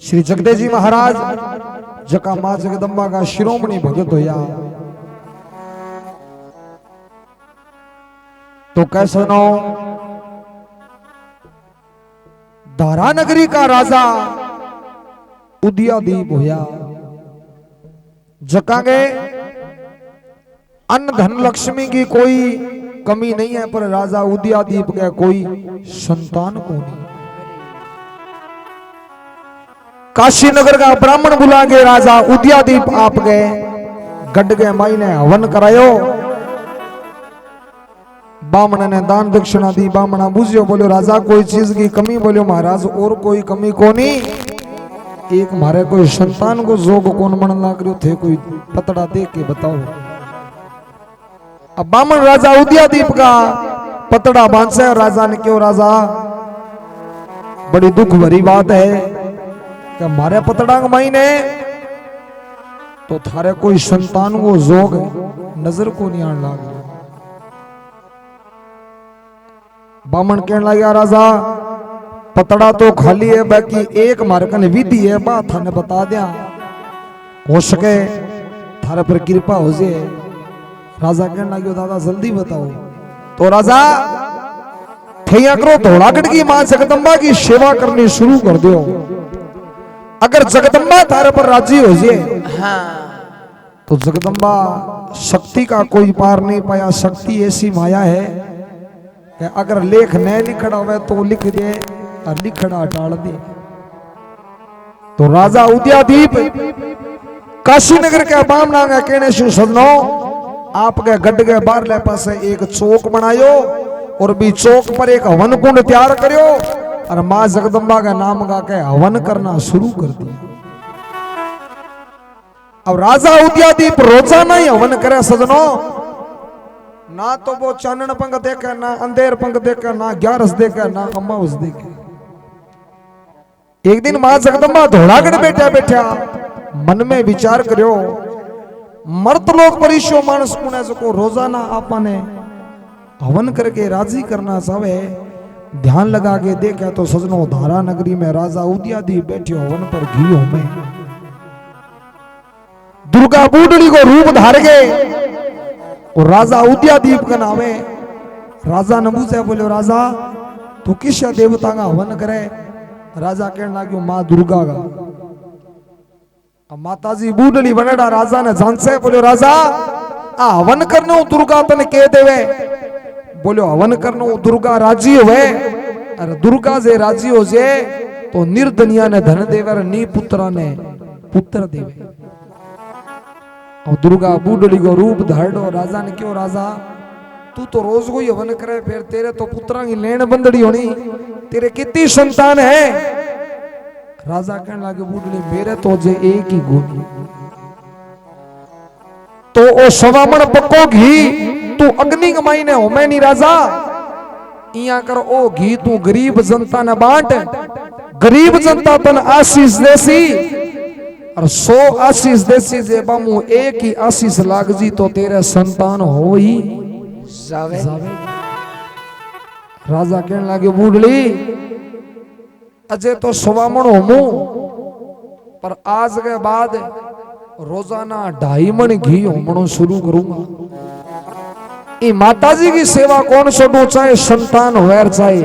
श्री जगदेव जी महाराज जका मां जगदम्बा का शिरोमणि भगत होया तो कैसे नो धारा नगरी का राजा उदयादीप होया जका के अन्न धन लक्ष्मी की कोई कमी नहीं है, पर राजा उदयादीप के कोई संतान को नहीं। काशी नगर का ब्राह्मण बुला के राजा उदयादीप आप गए गड्ढ के माई ने हवन करायो। बामण ने दान दक्षिणा दी। बामणा बुझियो बोलो राजा कोई चीज की कमी? बोलो महाराज और कोई कमी को नहीं, एक मारे कोई संतान को जोग कौन मन लाग रहे थे, कोई पतड़ा दे के बताओ। अब बामण राजा उदयादीप का पतड़ा बांधे और राजा ने क्यों राजा बड़ी दुख भरी बात है कि मारे पतड़ा माई ने तो थारे कोई संतान को जोग नजर को नहीं आने लग। बामण कहने लगा राजा पतड़ा तो खाली है, बाकी एक मारकन विधि है, बात थाने बता दिया, हो सके थारे पर कृपा हो जाए। राजा कहने लगे दादा जल्दी बताओ। तो राजा ठैया करो धौलागढ़ की मां जगदम्बा की सेवा करनी शुरू कर दो। अगर जगदम्बा थारे पर राजी हो जाए तो जगदम्बा शक्ति का कोई पार नहीं पाया। शक्ति ऐसी माया है कि अगर लेख न लिखड़ा हुआ तो लिख दे और लिखड़ा टाल दे। तो राजा उदयादीप काशी नगर के बामणा का कहने से सजनो आपके गड्ढ के बाहरले पास एक चौक बनायो और भी चौक पर एक हवन कुंड तैयार करियो और मां जगदम्बा का नाम गा के हवन करना शुरू कर दिया। अब राजा उदयादीप रोजाना ही हवन करे सजनो, ना तो वो चानन पंख देखे, ना अंधेर पंख देखे, ना ग्यारस देखे, ना अमावस देखे। एक दिन मां जगदम्बा धौलागढ़ बैठा बैठा मन में विचार करो मर्त लोग परिशो मानस पुणे को रोजाना आपने हवन करके राजी करना चाहे। ध्यान लगा के देखा तो सजनो धारा नगरी में राजा उदयादीप बैठे हवन पर घी में दुर्गा बूढ़ी को रूप धार गए और राजा उदयादीप का नाम है। राजा ने पूछा बोले राजा तू किस देवता का हवन करे? राजा कहने लगे मां दुर्गा का। माताजी बूढ़ी बनेड़ा राजा ने जान से बोलो राजा आ हवन करने दुर्गा तने कह देवे। बोलो हवन करने दुर्गा राजी हुए, अरे दुर्गा जे राजी हो जे तो निर्धनिया ने धन देवे और नी पुत्रा ने पुत्र देवे। और दुर्गा बूढ़ी को रूप धारो। राजा ने क्यों राजा तू तो रोज को ही हवन करे, फिर तेरे तो पुत्रा की लेन बंदड़ी होनी, तेरे कितनी संतान है? राजा कहने लगे बूढ़ी मेरे तो जे एक ही गुण तो ओ सवामण पक्को घी तू अग्नि कमाई ने होमे नहीं राजा इया कर ओ घी तू गरीब जनता ने बांट, गरीब जनता तन आशीष देसी और 100 आशीष देसी जे बामू एक ही आशीष लाग जी तो तेरे संतान हो ही जावे। राजा कहने लगे बूढ़ी अजय तो सवामण होमू, पर आज के बाद रोजाना 2.5 मन घी होमणो शुरू करूंगा। ये माताजी की सेवा कौन छोड़ू, चाहे संतान हो चाहे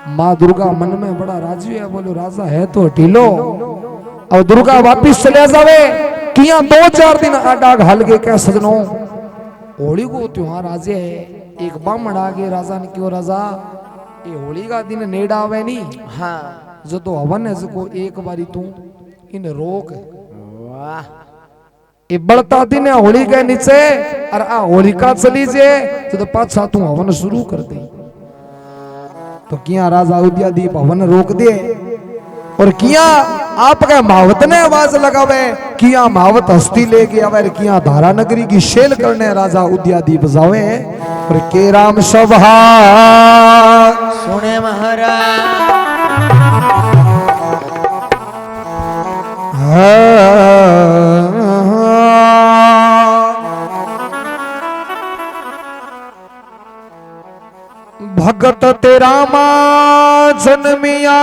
माँ दुर्गा मन में बड़ा राजी है। बोलो राजा है तो ढीलो। और दुर्गा वापिस चले जावे किया 2-4 दिन आडा घाल के क्या सजनो होली को त्योहार आज है। एक बामण आ गए राजा ने क्यों राजा ये होली का दिन नेड़ा आवे नहीं हाँ जो तो हवन है को एक बारी तू इन रोक वाह ये बढ़ता दिन है होली के नीचे और आ होलिका चली जे तो पाछा तू हवन शुरू कर दे। तो किया राजा उदयादीप हवन रोक दे और किया आपके मावत ने आवाज लगावे किया मावत हस्ती लेके आवे किया धारा नगरी की शेल करने राजा उदयादीप जावे और के राम सभा सुने महाराज भगत तेरा मान जन्मिया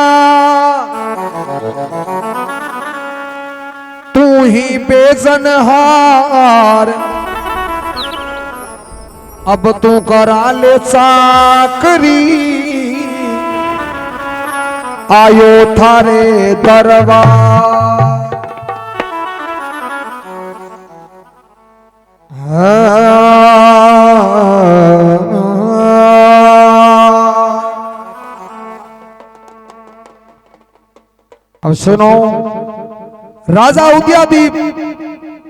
तू ही बेजनहार, अब तू करा ले चाकरी, आयो थारे दरबार। अब सुनो, राजा उदयादीप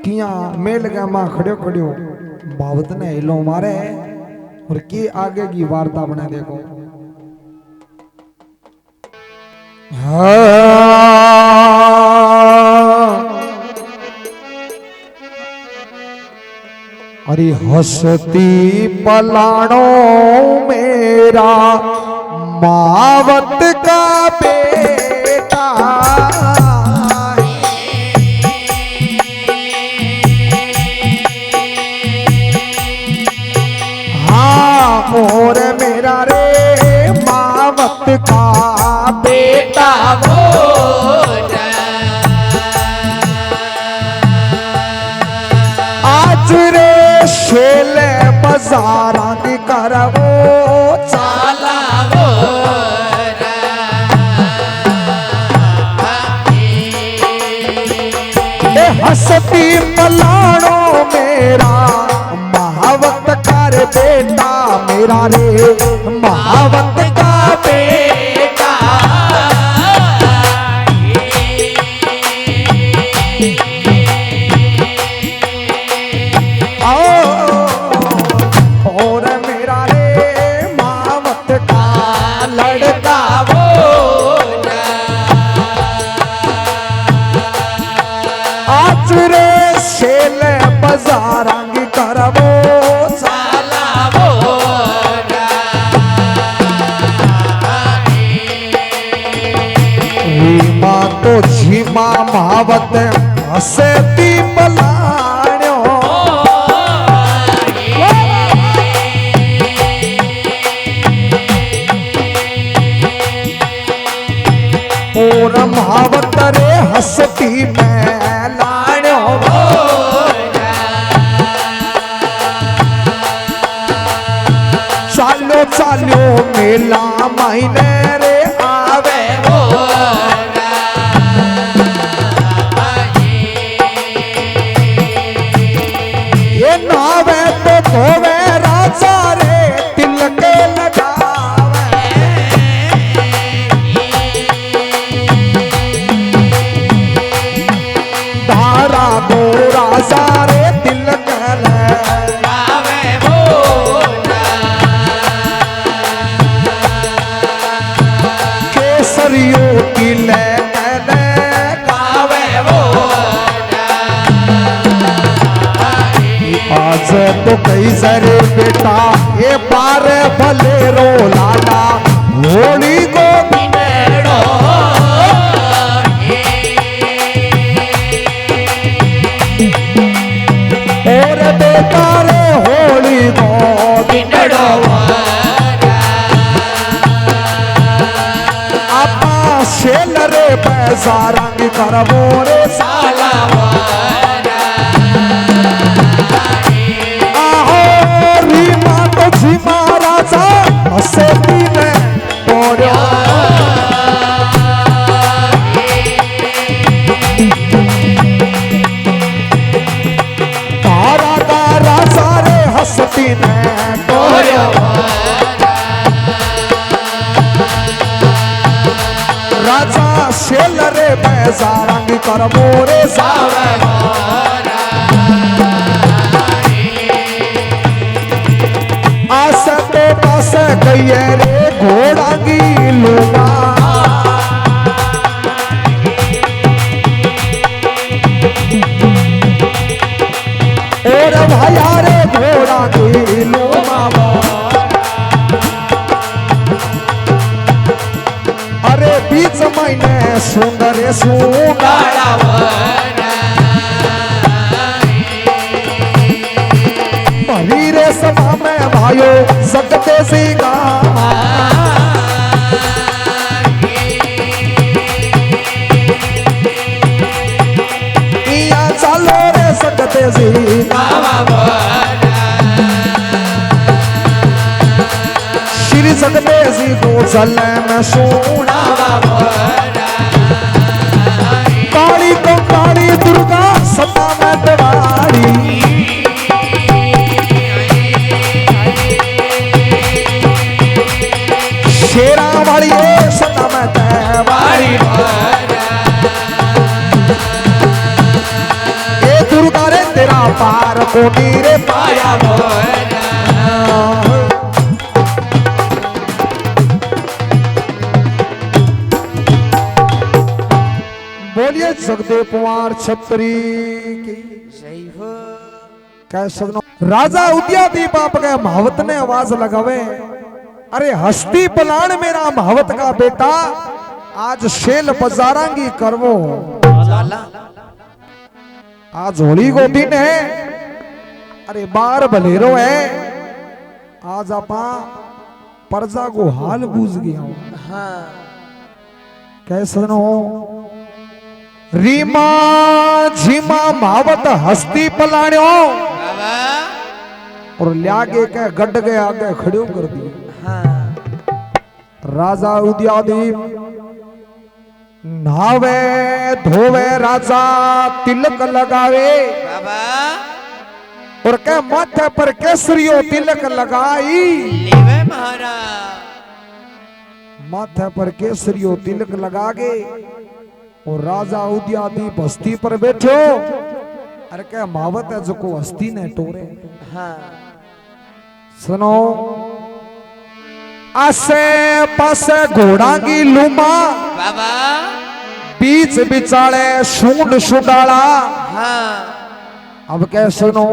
किया मेल गया मां खड़ो खड़ो बावत ने हिलो मारे और के आगे की वार्ता बना देखो। अरे हसती पलाणो मेरा मावत का बेटा, और मेरा रे मावत का बेटा वो आज रे शेले बाजारा कर वो चाला वो हसती पलाणो मेरा महावत कर बेटा, मेरा रे महावत का बेटा। और मेरा रे महावत का लड़का वो आज रे शेल बाजारांगी करवो साला वो मां तो झीमा महावत हसती पलाण्यो, और महावत रे हसती में लाण्यो, चालो चालो मेला महीने रे आवे वो ये नावे तो धोवे राजा रे तिलके लगावे, धारा दो राजा रे तिलके लगावे वो केसरियों की लेके गावे वो आज तो कई सरे बेटा ये पार भले रो लाला होली को बिनेड़ो, और बेटा रे होली को बिनेड़ो, आपा शेल रे पैसारंग करवो रे साला महाराजा हसती में बोलो तारा का राजा रे हसती में बोलो राजा शेल रे पैसारंग कर मोरे सावे आसते पास गई रे घोड़ा की लूंगा और भाया रे घोड़ा की लूंगा, अरे बीच महीने सुंदर सुगाड़ा रे सभा में भाइयों सकते सिंगा जी श्री सकते जी को चले में सोना काली तो काली दुर्गा सता में दवारी शेरा वाली सता में दवारी ए दुर्गा रे तेरा पार कोटी रे पाया बोलिए जगदेव कुमार छत्री की जय हो। कह सकनो राजा उदयादीप आपके महावत ने आवाज लगावे अरे हस्ती पलाण मेरा महावत का बेटा आज शेल बजारांगी करवो आज होली को दिन है अरे बार बलेरो है आज आपा प्रजा को हाल बूझ गया हाँ कह सकनो रीमा झीमा महावत हस्ती पलाण्यो बाबा और ल्यागे के गड्ढ के आगे खड़ो कर दिया हाँ राजा उदयादीप नहावे धोवे राजा तिलक लगावे बाबा और के माथे पर केसरियो तिलक लगाई लेवे महाराज माथे पर केसरियो तिलक लगागे और राजा उदयादीप हस्ती पर बैठो अरे क्या मावत है जो को हस्ती ने टोरे हाँ सुनो आसे पासे घोड़ा की लूमा बाबा बीच बिचाले सूंड सुडाला हाँ अब क्या सुनो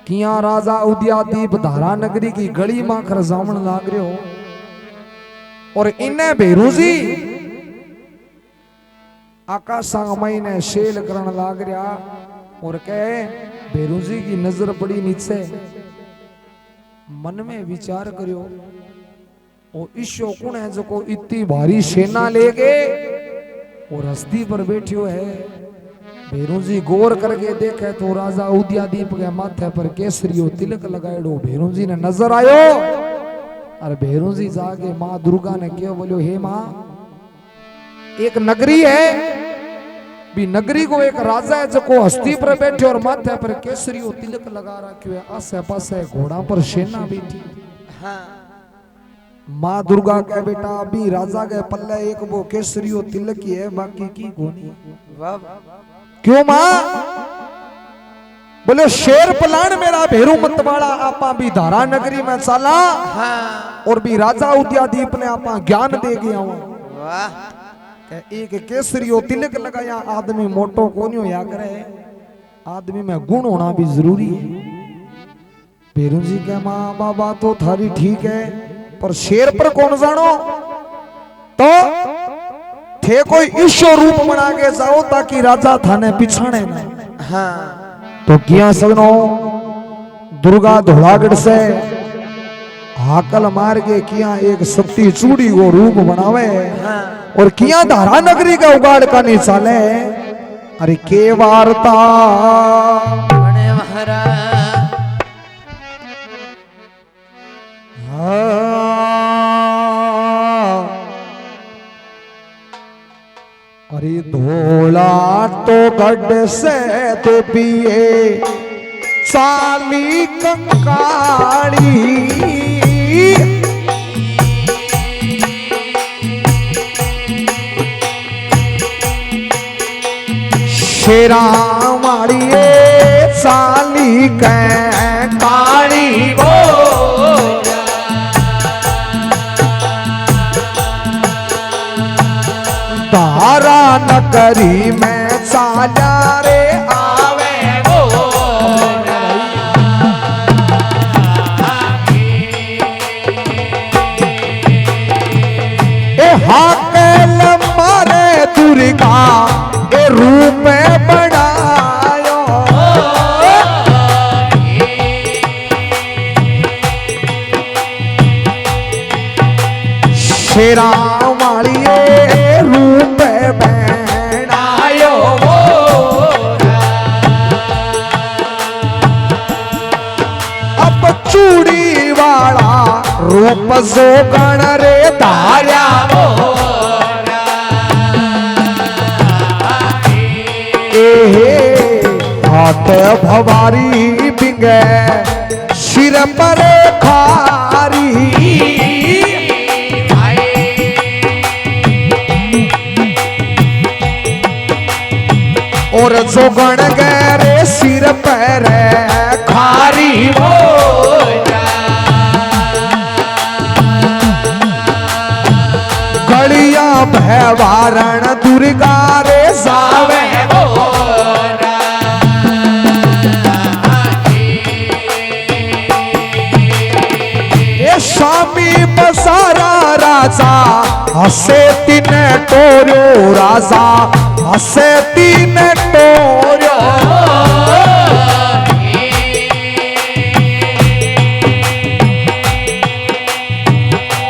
किया राजा उदयादीप धारा नगरी की गली माखर जामन लाग रहे हो और इन्हें बेरूजी आकाशांगमई ने शेल करण लाग रहा और कहे बेरूजी की नजर पड़ी नीचे मन में विचार करियो और ईशो कौन है जो को इतनी भारी सेना लेके और हस्ती पर बैठियो है भेरूजी गौर करके देखे तो राजा उदयादीप के माथे पर केसरियो तिलक लगाएड़ो भेरूजी ने नजर आयो और भेरूजी जाके माँ दुर्गा ने क्यों बोलो हे माँ एक नगरी है भी नगरी को एक राजा है जो को हस्ती पर बैठे और माथे पर केसरियो तिलक लगा रखियो है आसे पासे घोड़ा पर सेना बैठी हाँ माँ दुर्गा के बेटा अभी राजा के पल्ले एक वो केसरियो तिलक ही है बाकी की गोनी बाबा क्यों माँ बोले शेर पलाण मेरा भेरू मतवाड़ा आपा भी धारा नगरी में चला हाँ और भी राजा उदयादीप ने आपा ज्ञान दे गया वाह एक केसरियो तिलक लगाया आदमी मोटो कोनियो या करे आदमी में गुण होना भी जरूरी है भेरू जी के माँ बाबा तो थारी ठीक है पर शेर पर कौन जानो तो थे कोई ईश्वर रूप बना के जाओ ताकि राजा थाने पिछाने न हाँ तो किया सगनो दुर्गा धोलागढ़ से हाकल मार के किया एक शक्ति चूड़ी को रूप बनावे हाँ और किया धारा नगरी का उगाड़ का नहीं चाले अरे के वार्ता बड़े महाराज अरे धोला तो गढ़ से तो पिए चाली कंकाड़ी शेरा माड़िए चाली के काली वो धारा नगरी में चाला रे आवे वो ए हाकल मारे दुर्गा ए रूप बनायो शेरा वालिए रूप बनायो चूड़ी वाला रूप जोगण रे धार्या हाथ भवारी बिंगे सिर पर खारी और जोगण गहरे सिर पर खारी हो गलिया भवारण दुर्गा रे जावे स्वामी बसारा राजा हसे तीन टोरो राजा हसे तीन टोरो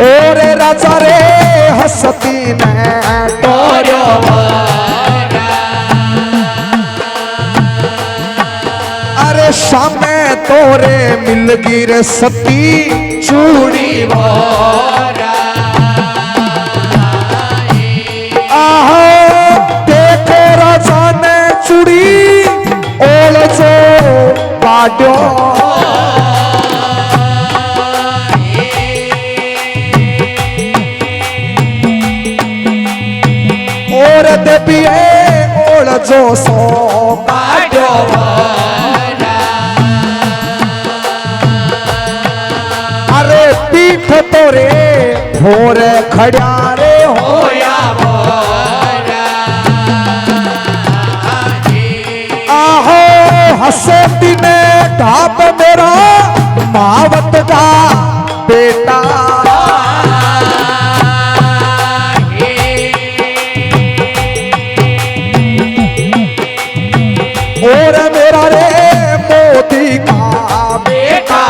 और राजा रे हसती ने टोरो अरे शामे तोरे मिल गिर सती चूड़ी बोरा आहो देखो राजा ने चूड़ी ओल जो काटो और देविए ओल जो सो काटो पीठ तोरे भोर खड़ारे होया आहो हसे दिने ढाप मेरा मावत का बेटा और मेरा रे मोदी का बेटा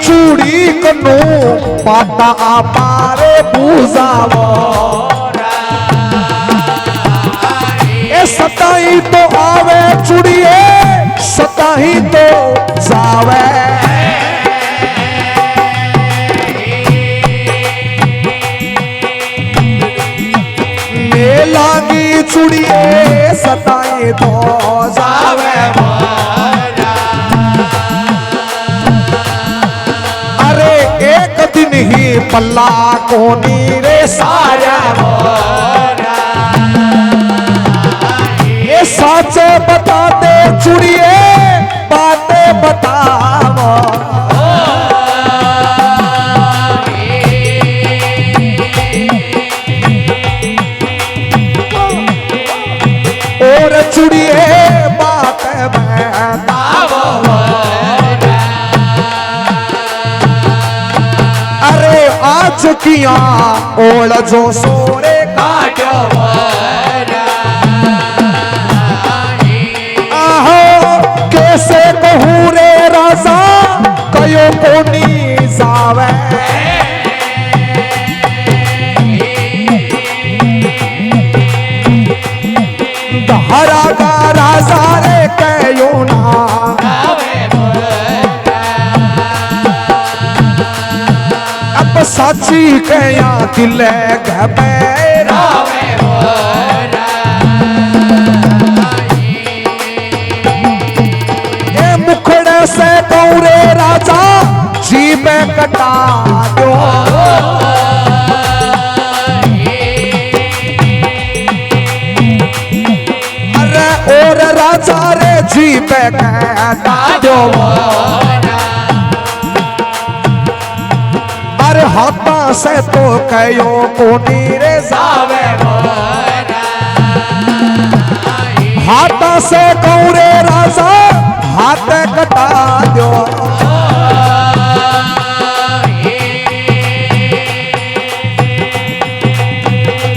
चूड़ी कनो पाता पारे पूजावो ए सताई तो आवे चूड़िए सताई तो जावे मेलागी चूड़िए सताई तो जावे ही पल्ला कोनी रे सारा ये सच बता दे चुड़िए बातें बताओ और चुड़िए बातें बताओ आज किया ओल जो सोरे काटो आहो कैसे कहूँ रे राजा कयो कोनी जावे दहरा का राजा रे कयो ना साची कया दिल घबेरा ये मुखड़े से गौरे राजा जी में कटा दो अरे और राजा रे जी पे कटा दो हाथा से तो कयो कोनी रे जावे हाथा से गौरे राजा हाथ कटा दो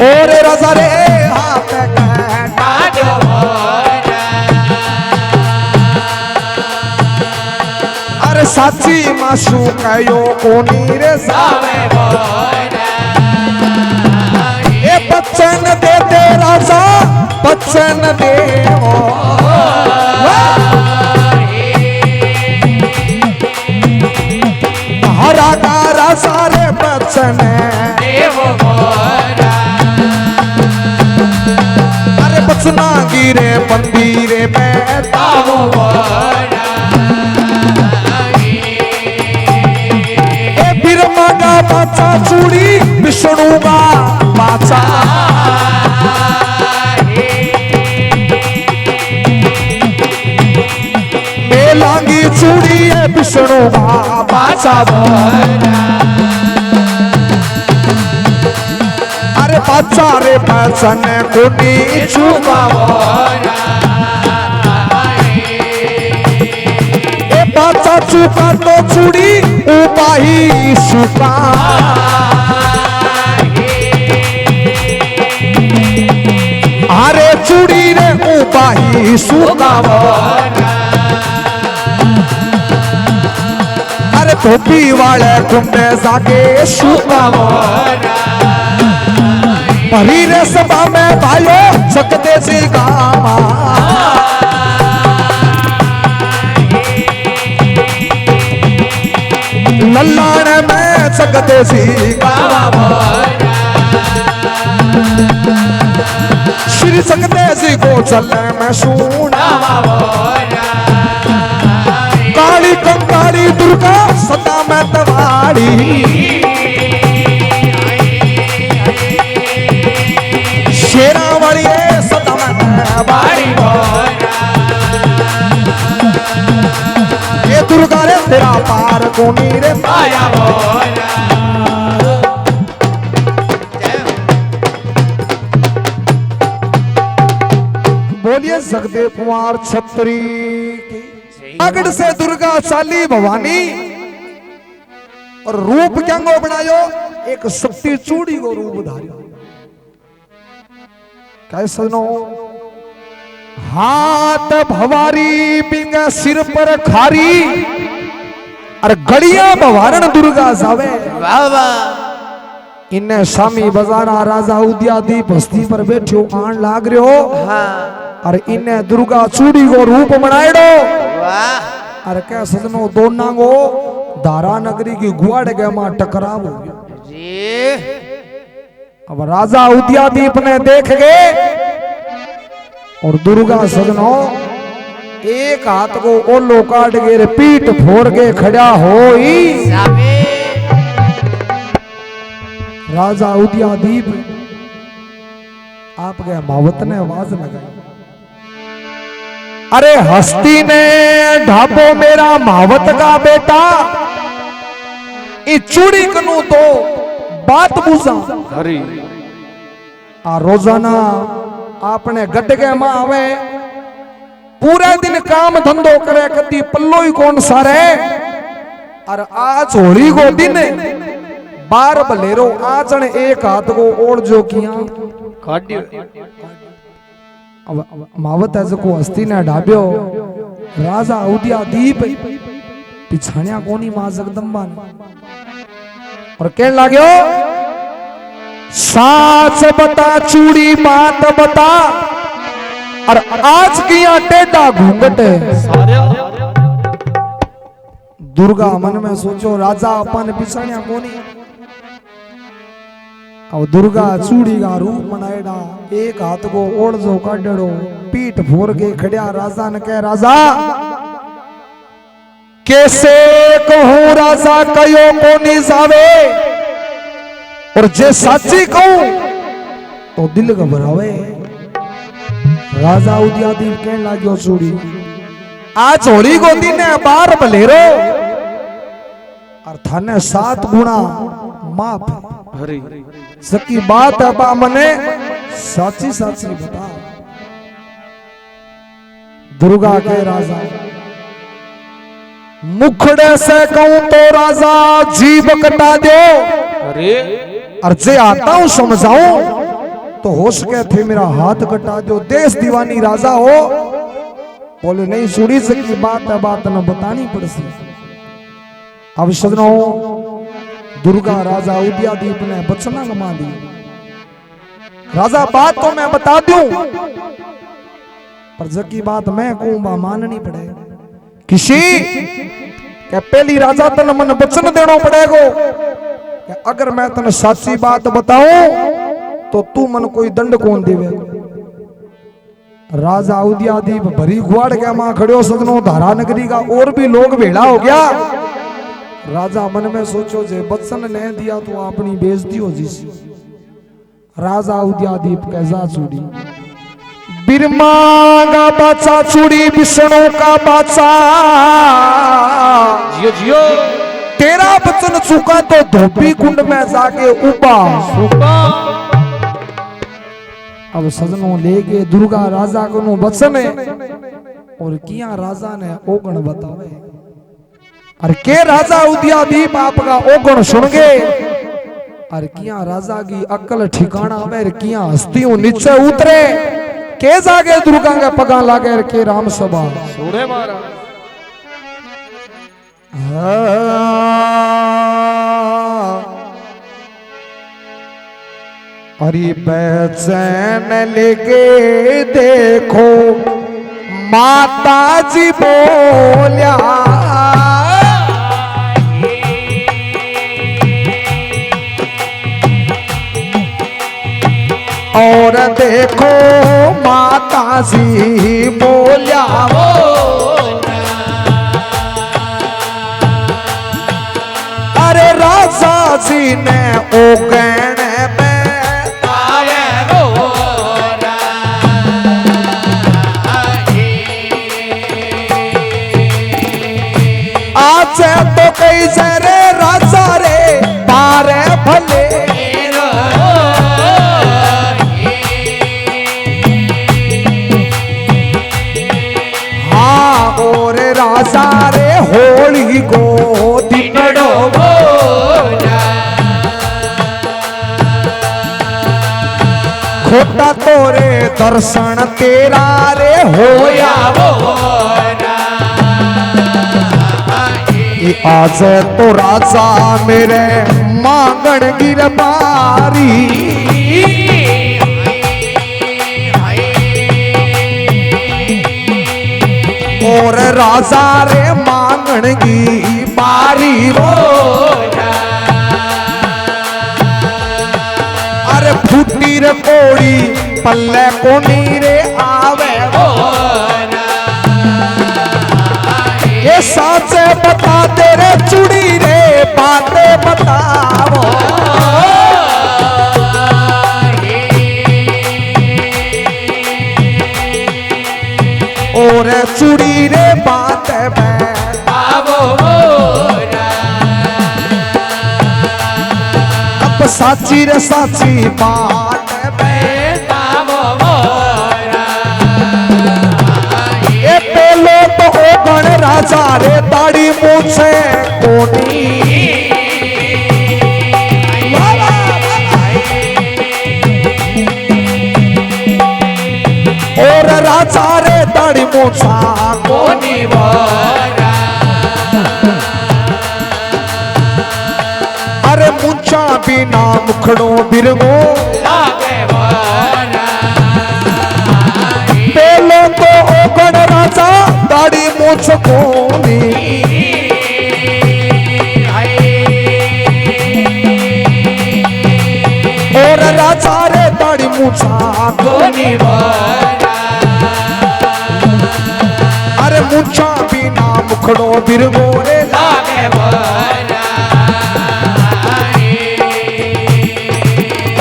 और राजा रे हाथ कटा दो अरे साची माशू कयो कोनी रे जावे ए बच्चन दे दे राजा बच्चन दे राजा रे बचन देव मोरा अरे बचना गिरे मंदिरे में ताव मोरा ए बिरमा का बाचा चूड़ी विष्णु का बाचा लांगी चूड़ी है विष्णु बाचा अरे बाचा रे बचन कोनी चुका ए बाचा चुका तो चूड़ी उपाही सुका अरे चूड़ी रे उपाही सुका धोबी वाले कुंडे जाके सुका परी रे सभा में भाइयों सकते सी गावा लल्लाण में सकते सी गावा श्री सकते सी को चले में सुना काली कंकाली दुर्गा सदा में तवाड़ी शेरा वाली सदा में तवाड़ी ये दुर्गा रे तेरा पार कोनी रे पाया बोलिए जगदेव कुमार छत्री आगड़ से दुर्गा चाली भवानी और रूप क्यांगो बनायो एक शक्ति चूड़ी को रूप धारियो कैसे नो हाथ भवारी बिंग सिर पर खारी और गड़िया भवारण दुर्गा जावे बाबा इन्ने स्वामी बजारा राजा उद्यादीप हस्ती पर बैठो आन लाग रहो हाँ और इन्ने दुर्गा चूड़ी को रूप बनाएड़ो वाह अरे क्या सजनो दोना को दारा नगरी की गुआड़ के मां टकराव हो गया जी अब राजा उद्यादीप ने देख गए और दुर्गा सजनो एक हाथ को ओलो काट के पीठ फोड़ के खड़ा हो ही साबे राजा उद्यादीप आपके मावत ने आवाज लगाई अरे हस्ती ने ढाबो मेरा मावत का बेटा ई चूड़ी कनु तो बात बुझा हरी आ रोजाना आपने गट के मां आवे पूरा दिन काम धंधो करे कदी पल्लो ही कौन सारे और आज होली को दिन बार बलेरो आजन एक हाथ को ओढ़ जो किया मावत ऐसे को हस्ती ने ढाब्यो राजा उद्यादीप पिछाणिया कोनी मां जगदम्बा और कहने लाग्यो साच बता चूड़ी बात बता और आज किया टेढ़ा घूंघट दुर्गा मन में सोचो राजा अपन पिछाणिया कोनी अब दुर्गा चूड़ी का रूप बनाएड़ा एक हाथ को ओढ़ जो काटेड़ो पीठ फोड़ के खड़िया राजा ने कह राजा कैसे कहूं राजा कयो कोनी जावे और जे साची कहूं तो दिल घबरावे राजा उद्यादीप कहने लाग्यो चूड़ी आज होली को दिन है बार बलेरो और थाने 7 गुना माफ सकी बात है बा मने साची साची बता दुर्गा के राजा मुखड़े से कहूं तो राजा जीभ कटा दो अरे और जे आता हूं समझाऊं तो हो सके थे मेरा हाथ कटा दो देश दीवानी राजा हो बोले नहीं सुनी सकी बात है बात न बतानी पड़सी अब सजनो दुर्गा राजा उद्यादीप ने बचना गमा दी राजा बात तो मैं बता दूं पर जकी बात मैं कहूं माननी पड़े किसी क्या पहली राजा तन मन बचन देना पड़ेगा कि अगर मैं तने सच्ची बात बताऊं तो तू मन कोई दंड कौन देवे। राजा उदयादीप भरी गुआड़ गया मां खड़ो सदनो धारा नगरी का और भी लोग भेड़ा हो गया। राजा मन में सोचो जे बच्चन ने दिया तो अपनी बेइज्जती हो जिस। राजा उदयादीप कैसा चूड़ी बिरमा का बाचा चूड़ी विष्णु का बाचा जियो जियो तेरा बचन चुका तो धोबी कुंड में जाके उबा। अब सजनों लेके दुर्गा राजा को नो बचन है और किया राजा ने ओगण बतावे। अरे के राजा उदयादीप आपका ओगण सुन गए। अरे किया राजा की अक्ल ठिकाना में किया हस्तियों नीचे उतरे के जागे दुर्गा के पगा लागे के राम सभा सोरे मारा। अरे बेचैन लेके देखो माता जी बोलिया। और देखो माता जी बोलिया अरे राजा जी ने ओगण आज तो कई जरे राजा रे पारे भले। हाँ और राजा रे होली को दिनड़ो खोटा तोरे दर्शन तेरा रे होया आज तो राजा मेरे मांगण गिरबारी। और राजा रे मांगण की बारी अरे फूटी रे कोड़ी पल्ले कोनी रे आवे ये साचे बता तेरे चुड़ी रे बातें बताओ। और चुड़ी रे बातें बताओ। अब साची रे साची बात ये पेलो तो ओगण राजा रे दाढ़ी मूछे कोनी। और राजा रे दाढ़ी मूछा कोनी अरे मूछा बिना मुखड़ो बिरगो पेलो तो ओगण राजा दाढ़ी मूछ कोनी। और राजा रे दाढ़ी मूछा कोनी अरे मूछा बिना मुखड़ो बिरगो रे लागे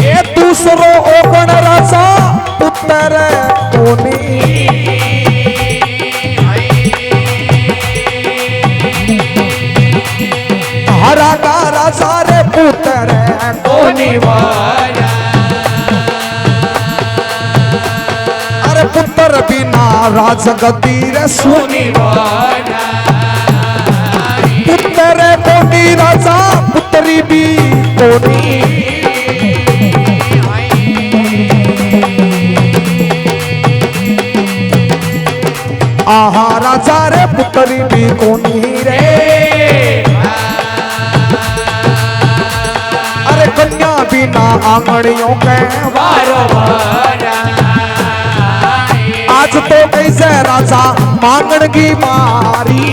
ये दूसरो ओगण राजा पुत्र कोनी। हरा का राजा रे पुत्र कोनी अरे पुत्र बिना राजगद्दी रे सुनी पुत्र कोनी राजा पुत्री भी कोनी। आहा राजा रे पुत्री भी कोनी रे अरे कन्या बिना आंगड़ियों के वारो आज तो कैसे राजा मांगण की मारी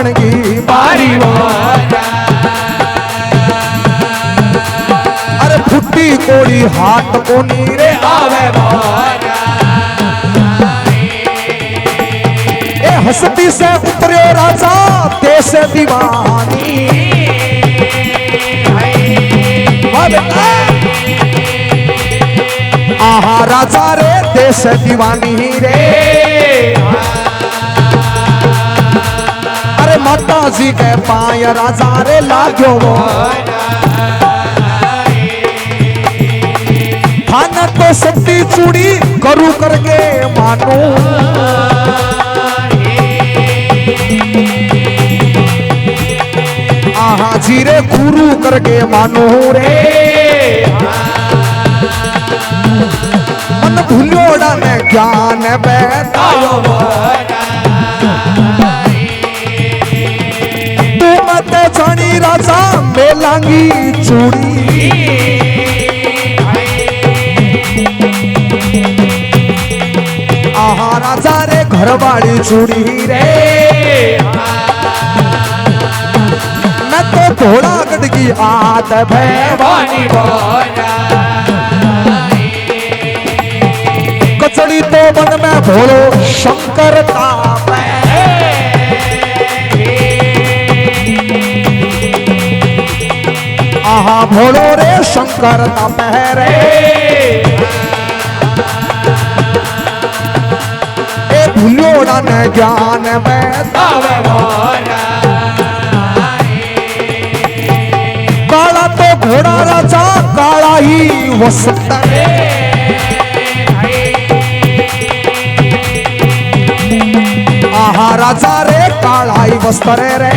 माखण की बारी अरे फुट्टी कोड़ी हाथ को नीरे आवे ए हस्ती से उतरे राजा देश दीवानी आहा राजा रे देश दीवानी रे अरे माता जी के पाय राजा रे लाग्यो वो थाना तो सत्ती चूड़ी करू करके मानो आहा जी रे गुरु करके मानो रे मन भूलोड़ा ने ज्ञान बैठायो तू मत जानी राजा मेलांगी चूड़ी आहा राजा रे घरवाली चूड़ी रे मैं तो थोड़ा गड़गी आत भैवानी कचड़ी तो मन में भोलो शंकर का आहा भोलो रे शंकर का पहरे ए भूलोड़ा ने ज्ञान बैठावे काला तो घोड़ा राजा काला ही वसंत रे आहा राजा रे काला ही वस्त्र रे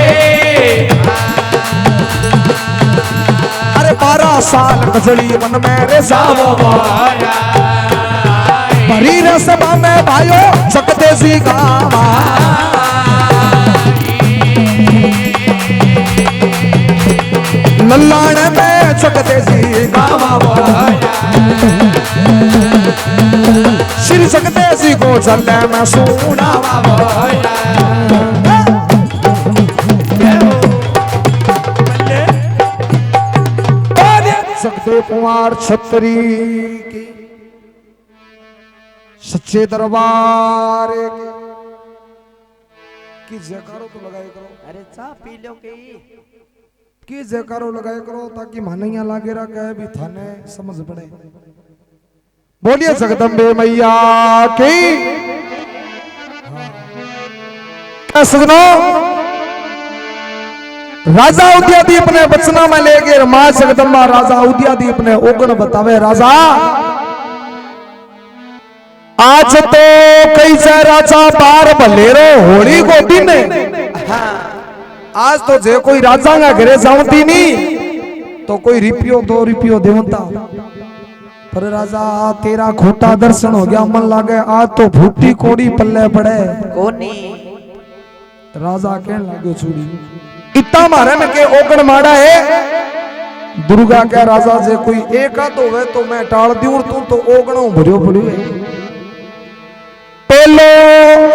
अरे 12 साल गजड़ी मन में रे जावो भरी रे सभा में भाइयों चकते सी गावा लल्लाण में चकते सी गावा श्री चकते सी को चलने में सुनावा सकते कुमार छतरी की सच्चे दरबार की जयकारो तो लगाए करो अरे चा पी लो की जयकारो लगाए करो ताकि मानैया लागे रखे भी थाने समझ पड़े बोलिए जगदम्बे मैया की सजनो राजा उदयदीप ने बचना में लेके मां जगदम्बा राजा उदयदीप ने ओगन बतावे राजा आज तो कई से राजा बार भलेरो होली को दिन आज तो जे कोई राजा का घरे जाऊती नहीं तो कोई रुपयो 2 रुपयो देवता पर राजा तेरा खोटा दर्शन हो गया मन लागे आज तो भूटी कोड़ी पल्ले पड़े कोनी राजा कहने लगे चूड़ी इतना मारे में के ओगन माड़ा है दुर्गा क्या राजा जे कोई एक आध होवे तो मैं टाल दूं तू तो ओगणों भरियो पड़ियो है पेलो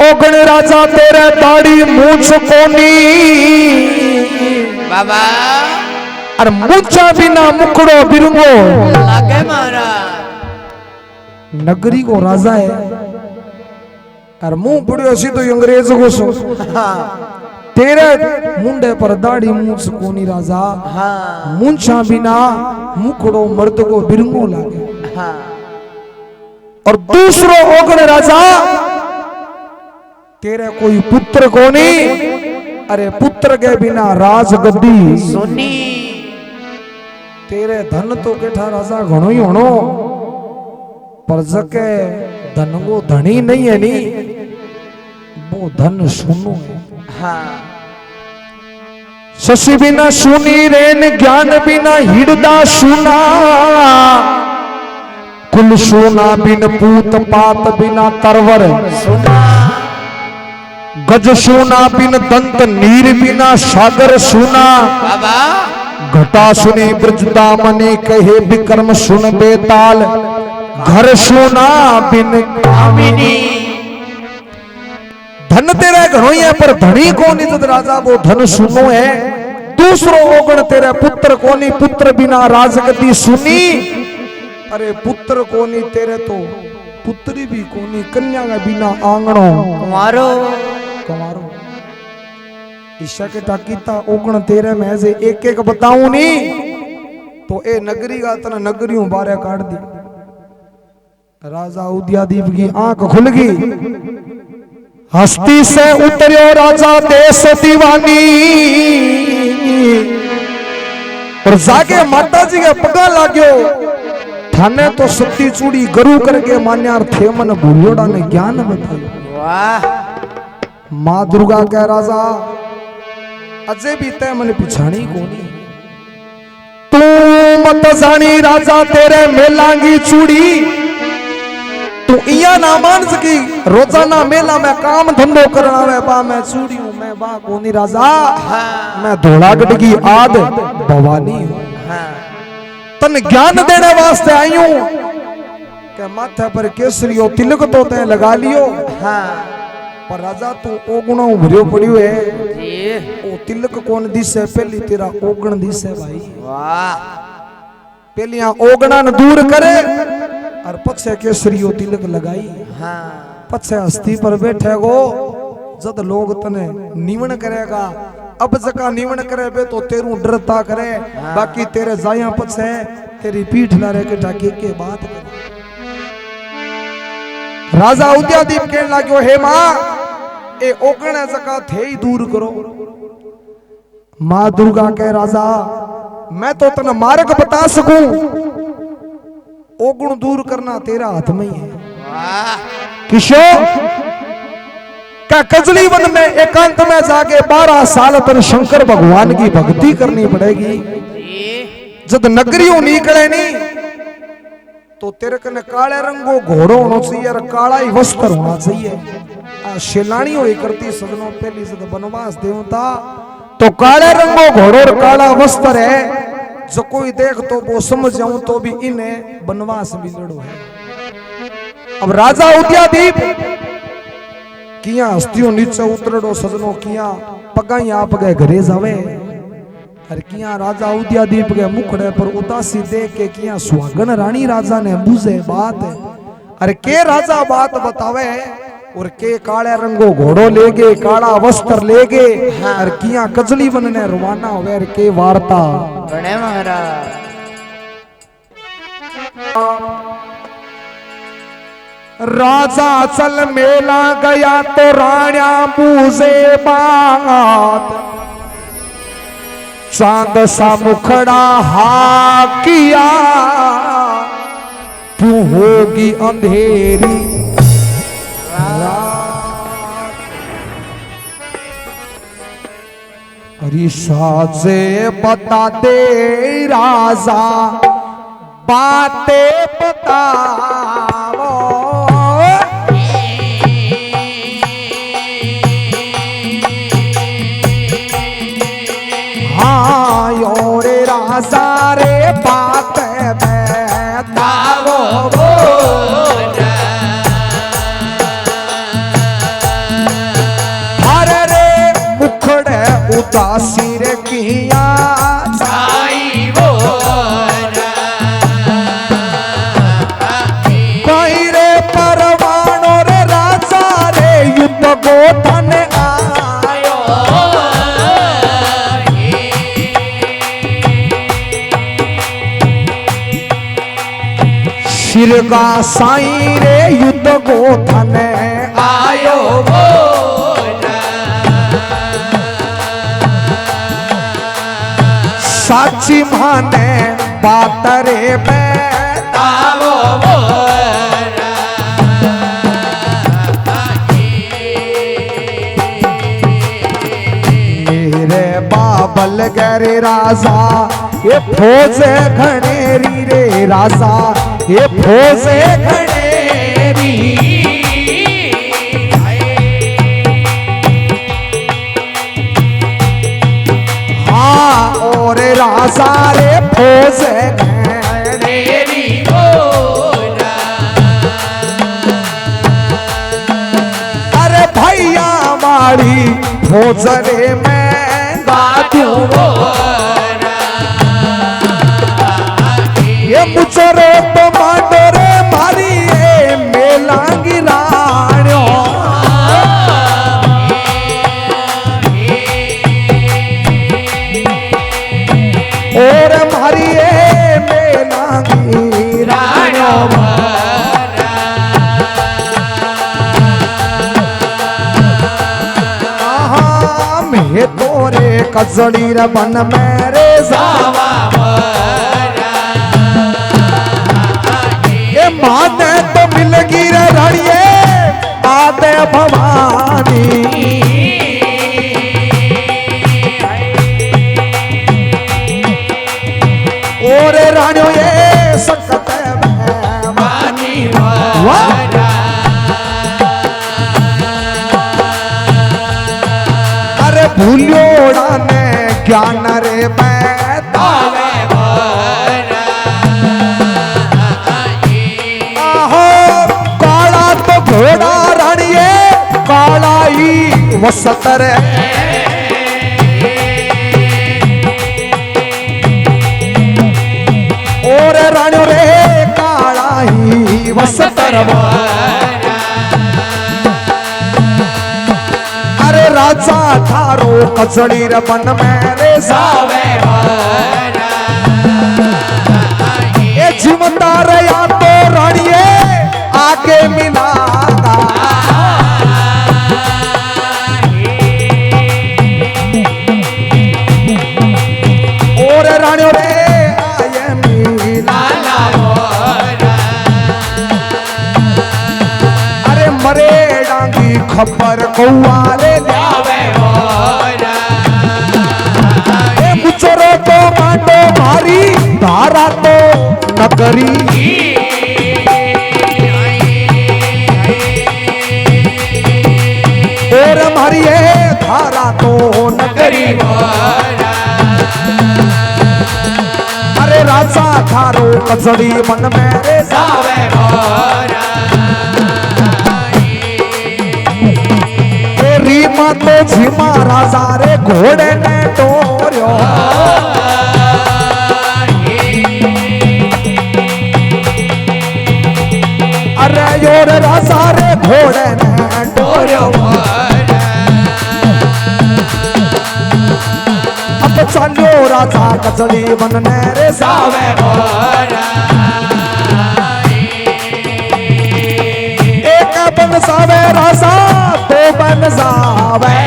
ओगण राजा तेरे दाढ़ी मूछ कोनी बाबा और मूछा बिना मुखड़ो बिरंगो लागे मारा नगरी को राजा है और मुंह पड़ियो सी तो अंग्रेज को सो तेरे मुंडे पर दाढ़ी मूछ कोनी राजा हाँ मूछा बिना मुखड़ो मर्द को बिरंगो लागे हाँ और दूसरो ओगण राजा तेरे कोई पुत्र को नहीं अरे पुत्र के बिना राजगद्दी सुनी तेरे धन तो केठा राजा घणो ही होनो पर जके धन को धनी नहीं है नी वो धन सुनो है हाँ शशि बिना सुनी रेन ज्ञान बिना हिड़दा सुना कुल सोना बिन पूत पात बिना तरवर सुना गज सोना बिन दंत नीर बिना सागर सुना बाबा घटा सुनी ब्रजदामनी कहे विक्रम सुन बेताल घर सोना बिन कामिनी धन तेरा घणो ही है पर धनी कोनी जद राजा वो धन सुनो है। दूसरो ओगण तेरे पुत्र कोनी पुत्र बिना राजगद्दी सुनी। अरे पुत्र कोनी तेरे तो पुत्री भी कोनी कन्या का बिना आंगणो कुमारो कुमारो। ईशा के टाकीता ओगण तेरे में से एक एक बताऊं नी तो ए नगरी का तना नगरियों बारे काट दी। राजा उदयादीप की आंख खुल गई। हस्ती से उतरियो राजा देश दीवानी और जाके माता जी के पगा लाग्यो। थाने तो सती चूड़ी गरु करके मान्यार थे मन भूलियोड़ा ने ज्ञान बतायो। वाह माँ दुर्गा कह राजा अजय भी तय मन पिछाणी कोनी। तू मत जानी राजा तेरे मेलांगी चूड़ी। तू इया ना मान सकी रोजाना मेला में काम धंधो करना वे बा मैं चूड़ी हूं मैं बा कोनी राजा। हाँ मैं धोलागढ़ की आद भवानी हूं। हाँ तन ज्ञान देने वास्ते आई हूं के माथे पर केसरियो तिलक तो तय लगा लियो। हाँ पर राजा तू ओगणो भरियो पड़ियो है। जी ओ तिलक कौन दिसे पहली तेरा ओगण दिसे भाई। वाह पहली ओगणा न दूर करे और पछे केसरियो तिलक लगाई। हाँ पछे हस्ती पर बैठे गो जद लोग तने निवण करेगा। अब जका निवण करे बे तो तेरू डरता करे। हाँ। बाकी तेरे जाया पछे तेरी पीठ ना रे के ढाके के बात करे। राजा उदयादीप कहने लाग्यो हे मां ए ओगण जका थे ही दूर करो। मां दुर्गा कह राजा मैं तो तने मार्ग बता सकूं ओगुण दूर करना तेरा हाथ में ही है। वाह किशोर का कजली वन में एकांत में जाके 12 साल तक शंकर भगवान की भक्ति करनी पड़ेगी। जी जब नगरियों निकले नहीं तो तेरे कने काले रंगो घोड़ो होना चाहिए और काला ही वस्त्र होना चाहिए। शिलानी हुई करती सदनों पहली सद बनवास देवता तो काले रंगो घोड़ो और काला वस्त्र है। जो कोई देख तो वो समझ जाऊं तो भी इन्हें बनवास मिलड़ो है। अब राजा उदयादीप किया हस्तियों नीचे उतरड़ो सजनो किया पगाई आप गए घरे जावे। अरे किया राजा उदयादीप के मुखड़े पर उदासी देख के किया सुहागन रानी राजा ने बुझे बात। अरे के राजा बात बतावे और के काले रंगो घोड़ो ले गए काला वस्त्र ले गए। और किया कजली वन ने रवाना हुए के वार्ता बड़े महाराज राजा चल मेला गया तो राणा पूजे बात। चांद सा मुखड़ा हा किया क्यों होगी अंधेरी ऋषा से बता दे राजा बातें बताओ। हाँ योर राजा रे बात बताओ। हरे रे मुखड़े उदासी रे किया साई वो कोई रे परवानो रे राजा रे युद्ध को धन आयो। शिरगा साई रे युद्ध को धन आयो। साची माने बात रे बताओ। मेरे बाबल गरे राजा ये फौजे घनेरी रे राजा ये फौजे घनेरी। हाँ और राजा रे फौजे घनेरी। अरे भैया खोजरे में बातू वो ये मुचरो तो मांडोरे मारी ये मेलांगी राणो और मारी ये मेलांगी राणो हे तोरे कजड़ी रे बन मेरे जावा ये माने तो मिलगी रे रानिए आदे भवानी और रानियो ये सकत बानी अरे भूलियोड़ा ने ज्ञान रे मैं तावे आहो काला तो घोड़ा रानिए काला ही वसत रे और रानियो रे काला ही वसत रे अरे राजा थारो कचड़ी रे बन मेरे सावे ये झुमता रया तो रानिए आके मिलागा और रानियो रे आए मिला अरे मरे डांगी खबर कौआरे मुचरो तो मांडो मारी धारा तो नगरी और मारी धारा तो नगरी अरे राजा थारो कचड़ी मन मेरे सावे रीमा तो झीमा राजा रे घोड़े ने टोर्यो अरे योर राजा रे घोड़े ने टोर्यो अब चलो राजा कचड़ी बनने रे सावे एक बन सावे राजा दो बन सावे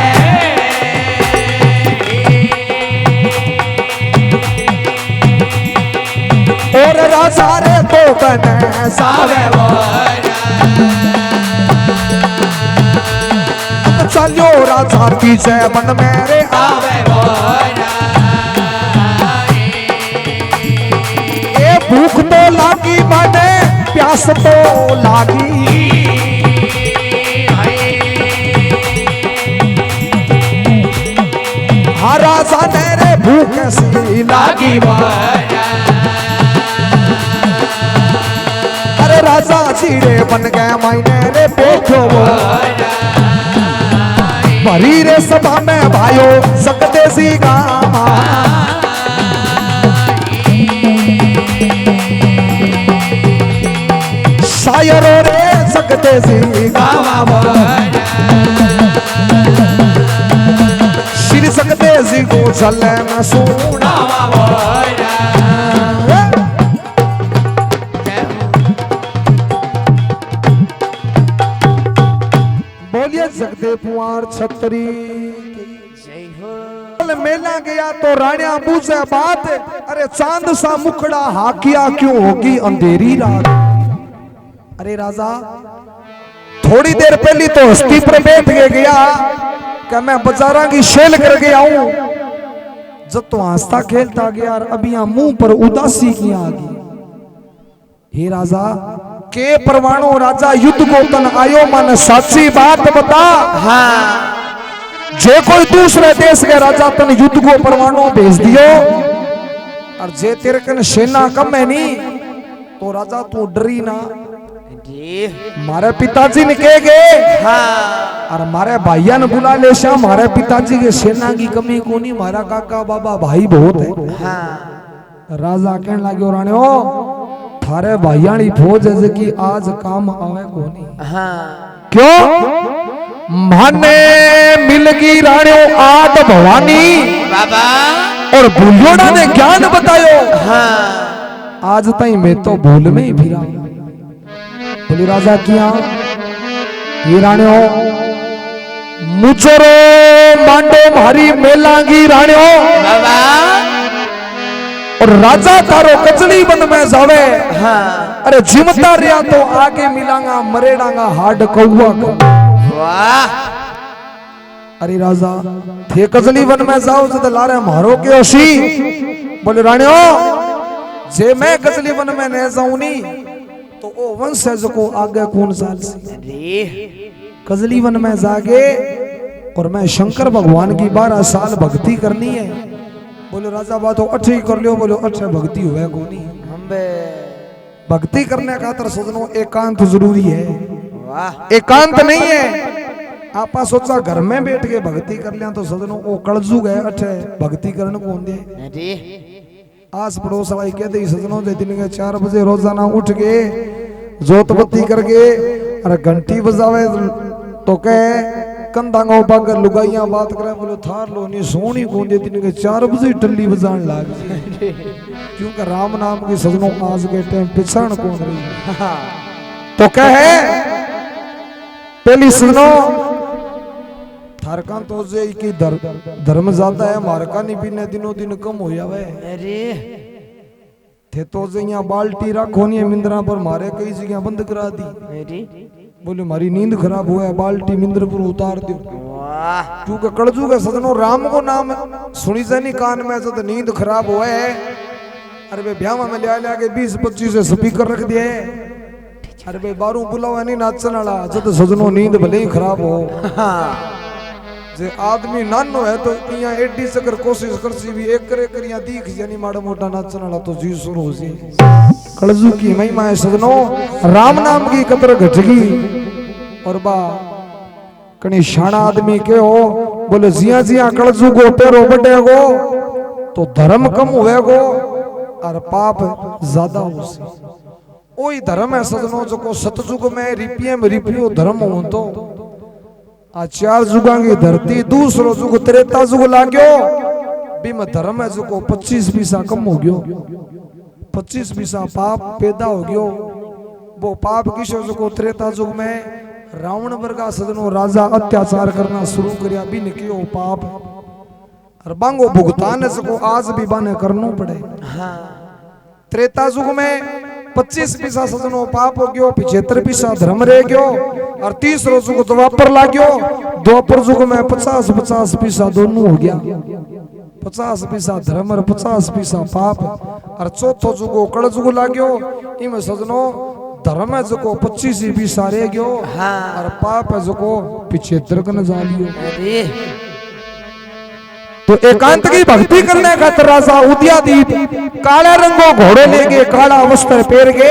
और राजा रे दो बन सावे चलो राजा पीछे बन मेरे आवे ये भूख तो लागी माने प्यास तो लागी हाँ राजा ने रे भूख सी लागी अरे राजा चीड़े बन गए मायने रे बैठो भरी रे सभा में भाइयों सकते सी गामा शायरो रे सकते सी गामा श्री सकते सी को चले न सुना बोलिए सकते पुआर छतरी जय हो मेला गया तो रानिया पूछे बात अरे चांद सा मुखड़ा हाकिया क्यों होगी अंधेरी रात अरे राजा थोड़ी देर पहले तो हस्ती पर बैठ के गया कि मैं बाजारा की शेल कर गया हूं जब तो हंसता खेलता गया अभी यहां मुंह पर उदासी की आ गई हे राजा के परवाणो राजा युद्ध को तन आयो मन साची बात बता हाँ जे कोई दूसरे देश के राजा तन युद्ध को परवाणो भेज दियो और जे तेरे कन सेना कम है नी तो राजा तू डरी ना जी मारे पिताजी ने कह गए हाँ और मारे भाइया ने बुला ले श्याम मारे पिताजी के सेना की कमी कोनी मारा काका बाबा भाई बहुत है। हाँ राजा कहने लगे राणे ओ थारे भाइयाणी फौज है कि आज काम आवे कोनी। हाँ क्यों माने मिलगी राणे आद भवानी बाबा और भूलियोड़ा ने ज्ञान बतायो। हाँ आज ताई मैं तो भूल में ही फिरा बोली राजा किया ये राणे हो मुचरो मांडो मारी मेलांगी राणे हो बाबा और राजा तारो कचड़ी बन में जावे। हाँ अरे जिमता रिया तो आगे मिलांगा मरेडांगा हाड कौवा को। वाह अरे राजा थे कचड़ी बन में जाओ तो लारे मारो के ओशी बोले राणे हो जे मैं कचड़ी बन में न जाऊं नी तो ओ वंशज को आगे कौन साल से अरे कजली वन में जागे और मैं शंकर भगवान की 12 साल भक्ति करनी है। बोले राजा बात अठे कर लियो बोलो अठे भक्ति हुए कोनी हम्बे भक्ति करने का तर सजनो एकांत जरूरी है। वाह एकांत नहीं है आपा सोचा घर में बैठ के भक्ति कर लिया तो सजनो ओ कलजुग है अठे भक्ति करने कौन दे। अरे आस पड़ोस वाली कहते ही सजनों दे दिन के 4 बजे रोजाना उठ के जोत बत्ती करके अरे घंटी बजावे तो कहे कंधांगो पग लुगाइयां बात करे बोलो थार लो नहीं सोनी कौन दे दिन के 4 बजे टल्ली बजान लाग क्योंकि राम नाम की सजनों आज के टाइम पिछाण कौन रही तो कहे पहली सजनों थारका तो जे की धर्म ज्यादा है मारका नहीं पीने दिनों दिन कम हो जावे। अरे थे तो जे यहाँ बाल्टी रखो नहीं मिंद्रा पर मारे कई जगह बंद करा दी। अरे बोले मारी नींद खराब हुआ है बाल्टी मिंद्र पर उतार दो वाह क्योंकि कड़जू के सजनों राम को नाम सुनी जानी कान में तो नींद खराब हुआ है। अरे भाई ब्याह में लिया के 20-25 स्पीकर रख दिए। अरे भाई बारू बुलावा नहीं नाचन वाला जब सजनों नींद भले ही खराब हो। हाँ जे आदमी नानो है तो इया एडी सकर कोशिश करसी भी एक करे करिया दीख जानी माड़ा मोटा नाचन वाला तो जी शुरू हो जी। कलजू की महिमा है सजनो राम नाम की कतर घटगी और बा कणी शाना आदमी के हो बोले जिया जिया कलजू को पेरो बढ़ेगो तो धर्म कम होएगो और पाप ज्यादा हो। ओई धर्म है सजनो जो को सतयुग में रिपियो धर्म हो तो आ 4 जुगा की धरती दूसरो जुग त्रेता जुग लाग्यो बीम धर्म है जो को 25 पैसा कम हो गयो 25 पैसा पाप पैदा हो गयो। वो पाप किशो जो को त्रेता जुग में रावण वर्गा सजनो राजा अत्याचार करना शुरू करिया बिन कियो पाप और बांगो भुगतान है जो आज भी बाने करनो पड़े। हाँ त्रेता जुग में 25 पैसा सजनो पाप हो गयो 75 पैसा धर्म रह गयो और 30 जुग द्वापर ला गयो। द्वापर जुग में 50 पैसा दोनों हो गया 50 पैसा धर्म और 50 पैसा पाप और चौथो जुगो कड़ जुग ला गयो इम सजनो धर्म है जो 25 पैसा रह गयो और पाप है जो 75 कन जा लियो। अरे तो एकांत की भक्ति करने का राजा उदयादीप काले रंगो घोड़े लेके काला वस्त्र पहन के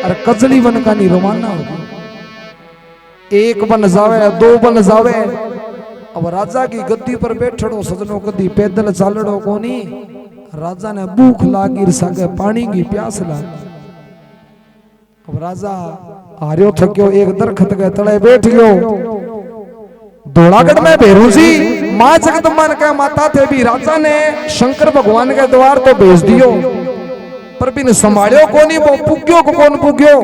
और कजली वन का रवाना हो गया। 1 बन जावे 2 बन जावे अब राजा की गद्दी पर बैठड़ो सजनो कदी पैदल चालड़ो कोनी। राजा ने भूख लागी सके पानी की प्यास लागी। अब राजा हारियो थक्यो एक दरखत के तले बैठ गयो। धोलागढ़ में भेरू जी मां जगदम्बा के माता थे भी राजा ने शंकर भगवान के द्वार तो भेज दियो पर बिन संभालियो कोनी वो पुग्यो को कौन पुग्यो।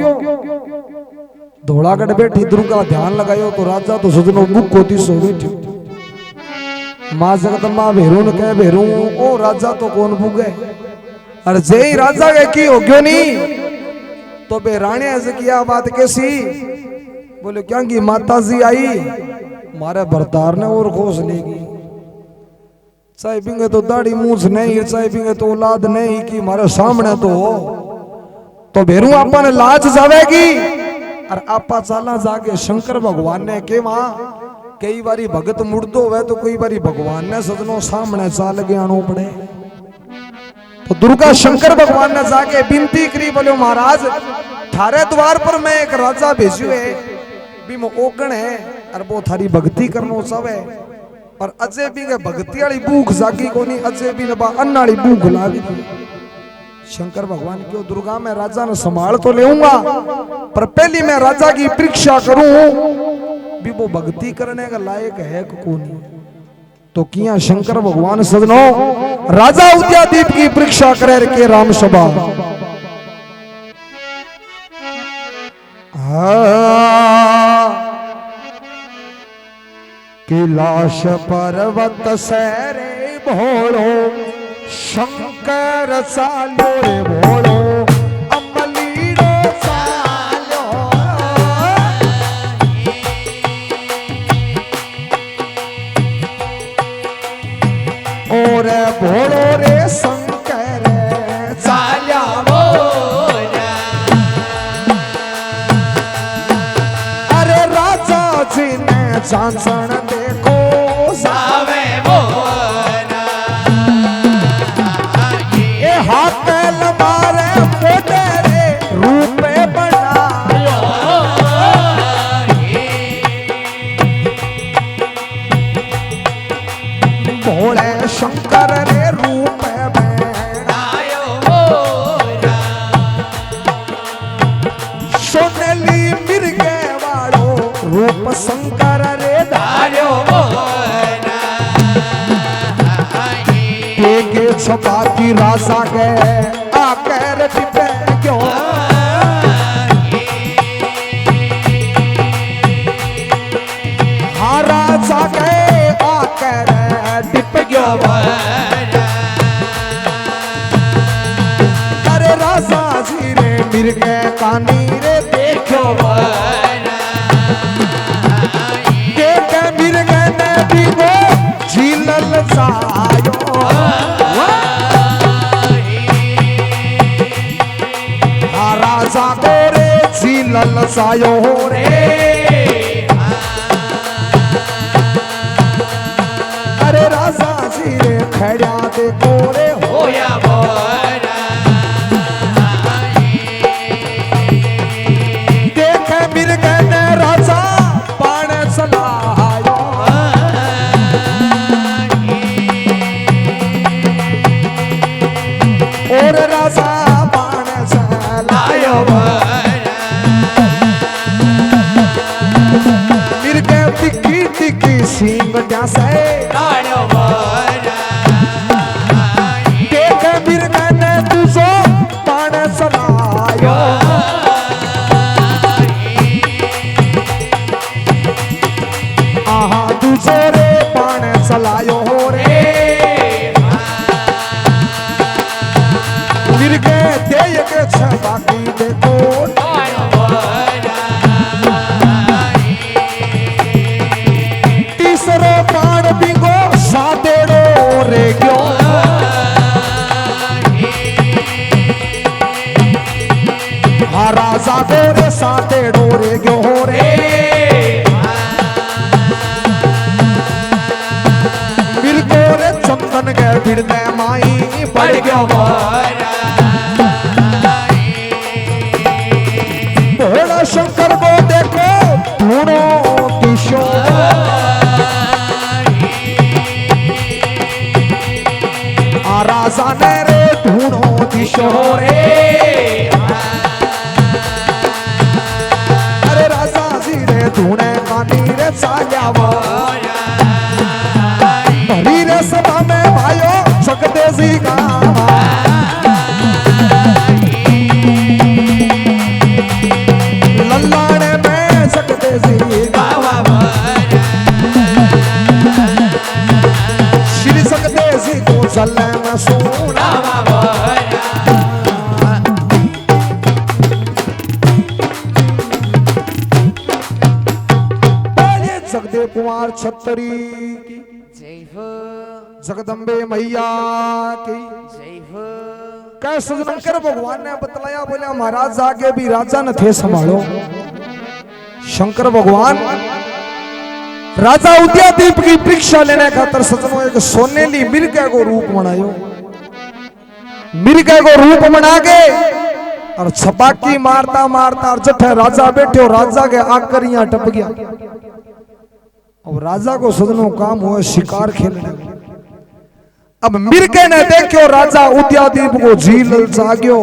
धोलागढ़ बैठी दुर्गा ध्यान लगायो तो राजा तो सजनो बुक होती सो बैठी। मां जगदम्बा भेरू ने कहे भेरू ओ राजा तो कौन पुगे अरे जे ही राजा के की हो गयो नी तो बे रानी ऐसे किया बात कैसी बोले क्या की माता जी आई मारे भरतार ने और खोस लेगी चाहे पिंगे तो दाढ़ी मूछ नहीं चाहे पिंगे तो औलाद नहीं कि मारे सामने तो हो तो भेरू आपा ने लाज जावेगी और आपा चाला जाके शंकर भगवान ने के मां कई बारी भगत मुड़दो हुए तो कई बारी भगवान ने सजनो सामने चाल के आनो पड़े। तो दुर्गा शंकर भगवान ने जाके विनती करी बोले महाराज थारे द्वार पर मैं एक राजा भेजू है भी मैं ओगण है और वो थारी भक्ति करनो चाहे और अजय भी के भक्ति वाली भूख जागी कोनी अजय भी ने बा अन्न वाली भूख लागी शंकर भगवान क्यों दुर्गा मैं राजा ने संभाल तो लेऊंगा पर पहली मैं राजा की परीक्षा करूं भी वो भक्ति करने का लायक है कोनी तो किया शंकर भगवान सजनो राजा उदयादीप की परीक्षा करे के राम सभा कैलाश पर्वत सैरे भोलो शंकर सालो रे भोलो अमलीनो सालो और भोलो रे शंकर साल्या भोला अरे राजा जी ने चांचन देखो सावे हाथ लमारे मोटे रूप बनायो भोले शंकर रे रूप बनायो सोनेली मिर्गे वालो रूप शंकर रे धार्यो के छपा की राजा के आकर टिपे क्यों हाँ राजा के आकर टिप क्यों अरे राजा जी रे मिर्गे कानी रे देखो के मिर्गे ने भी वो झीलल जायो राजा गोरे झीलल सायो रे अरे राजा जी रे खड़ा दे गोरे होया देख मिर्गे ने राजा पान चलायो और राजा पान चलायो मिर्गे टिकी टिकी सींग जैसे देख मिर्गे ने तुझो पान चलायो आहा तुझो रे पान चलायो रे मिर्गे देय के छबाकी देखो तीसरो पान बिगो सादेड़ो रे क्यों हाँ राजा गोरे सादेड़ो रे क्यों रे मिर्गो रे चंदन के भिड़ते माई पड़ गयो भोला शंकर को देखो ढूंढो दिशो राजा ने रे ढूंढो दिशो रे अरे राजा जी रे ढूंढे कानी रे साया भरी रे सभा में भाइयों सकते जी का लल्लाने में सकते जी श्री सकते जी को चलने में सोना जगदेव कुमार छतरी जय हो जगदम्बे मैया की जय हो कैसे शंकर भगवान ने बतलाया बोले महाराज आगे भी राजा न थे संभालो शंकर भगवान राजा उदयादीप की परीक्षा लेने खातर सजनो एक सोनेली मिर्गे को रूप बनायो मिर्गे को रूप बना के और छपाकी मारता मारता और जठे राजा बैठे राजा के आकर यहाँ टप गया। अब राजा को सदनों काम हुआ शिकार खेलने। अब मिर्गे ने देखो राजा उद्यादीप को झील जाग्यो।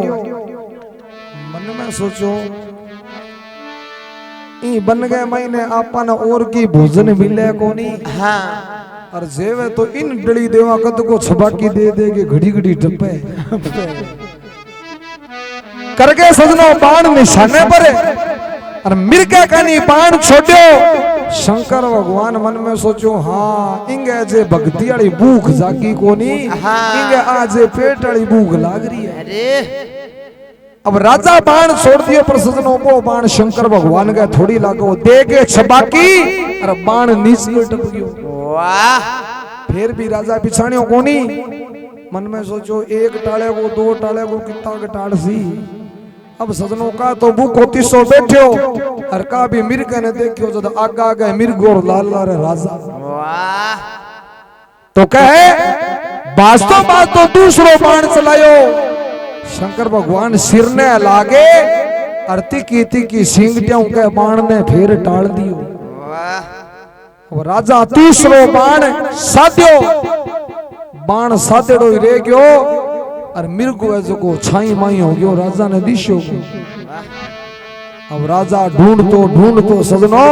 मन में सोचो ई बन गए महीने आपन और की भोजन मिले को नहीं। हाँ और जेवे तो इन डली देवा कद को छबाकी दे दे के घड़ी घड़ी टपे करके सजनो बाण निशाने पर और मिर्गे का नहीं बाण छोड़ो। शंकर भगवान मन में सोचो हाँ इंगे जे भक्ति वाली भूख जागी को नहीं। हाँ। इंगे आज पेट वाली भूख लाग रही है। अरे अब राजा बाण छोड़ दियो पर सजनों को बाण शंकर भगवान का थोड़ी लागो दे के छबाकी और बाण नीचे टप गयो। वाह फिर भी राजा पिछाणियों को नहीं। मन में सोचो एक टाले को दो टाले को कितना के टाल सी। अब सजनों का तो भूखो तीसो बैठो और का भी मिर्ग ने देखियो जब आगा आगे मिर्ग और लाल लाल राजा। वाह तो कहे वास्तव बात तो दूसरो बाण चलायो। शंकर भगवान सिर ने लागे और तिकी तिकी सिंगटियों के बाण ने फिर टाल दियो। वाह राजा तीसरो बाण साध्यो बाण साधेड़ो ही रह गयो और मिर्गो है जो को छाई माई हो गयो राजा ने दिशो को। अब राजा ढूंढतो सजनो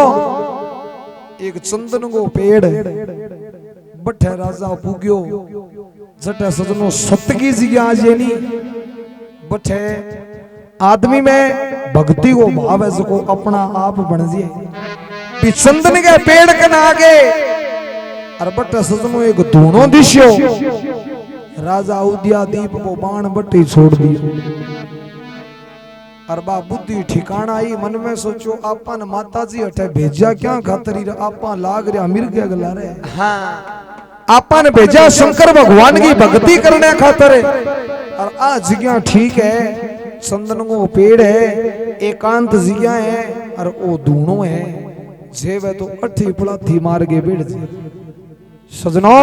एक चंदन को पेड़ बठे राजा पुग्यो। जटे सजनो सतगी जिया जेनी बठे आदमी में भक्ति को भाव है जो अपना आप बन जाए। चंदन के पेड़ के आगे और बटे सजनो एक धूणो दिशो। राजा उद्यादीप को बाण बट्टी छोड़ दी और बा बुद्धि ठिकाना आई। मन में सोचो आपन माता जी अठे भेजा क्या खातरी आपा लाग रहा मिर्गे गला रे। हाँ आपन भेजा शंकर भगवान की भक्ति करने खातर और आ जगह ठीक है। चंदन को पेड़ है एकांत जगह है और वो धूणो है जेवे तो अठी पलाथी मार के बैठ जाए। सजनो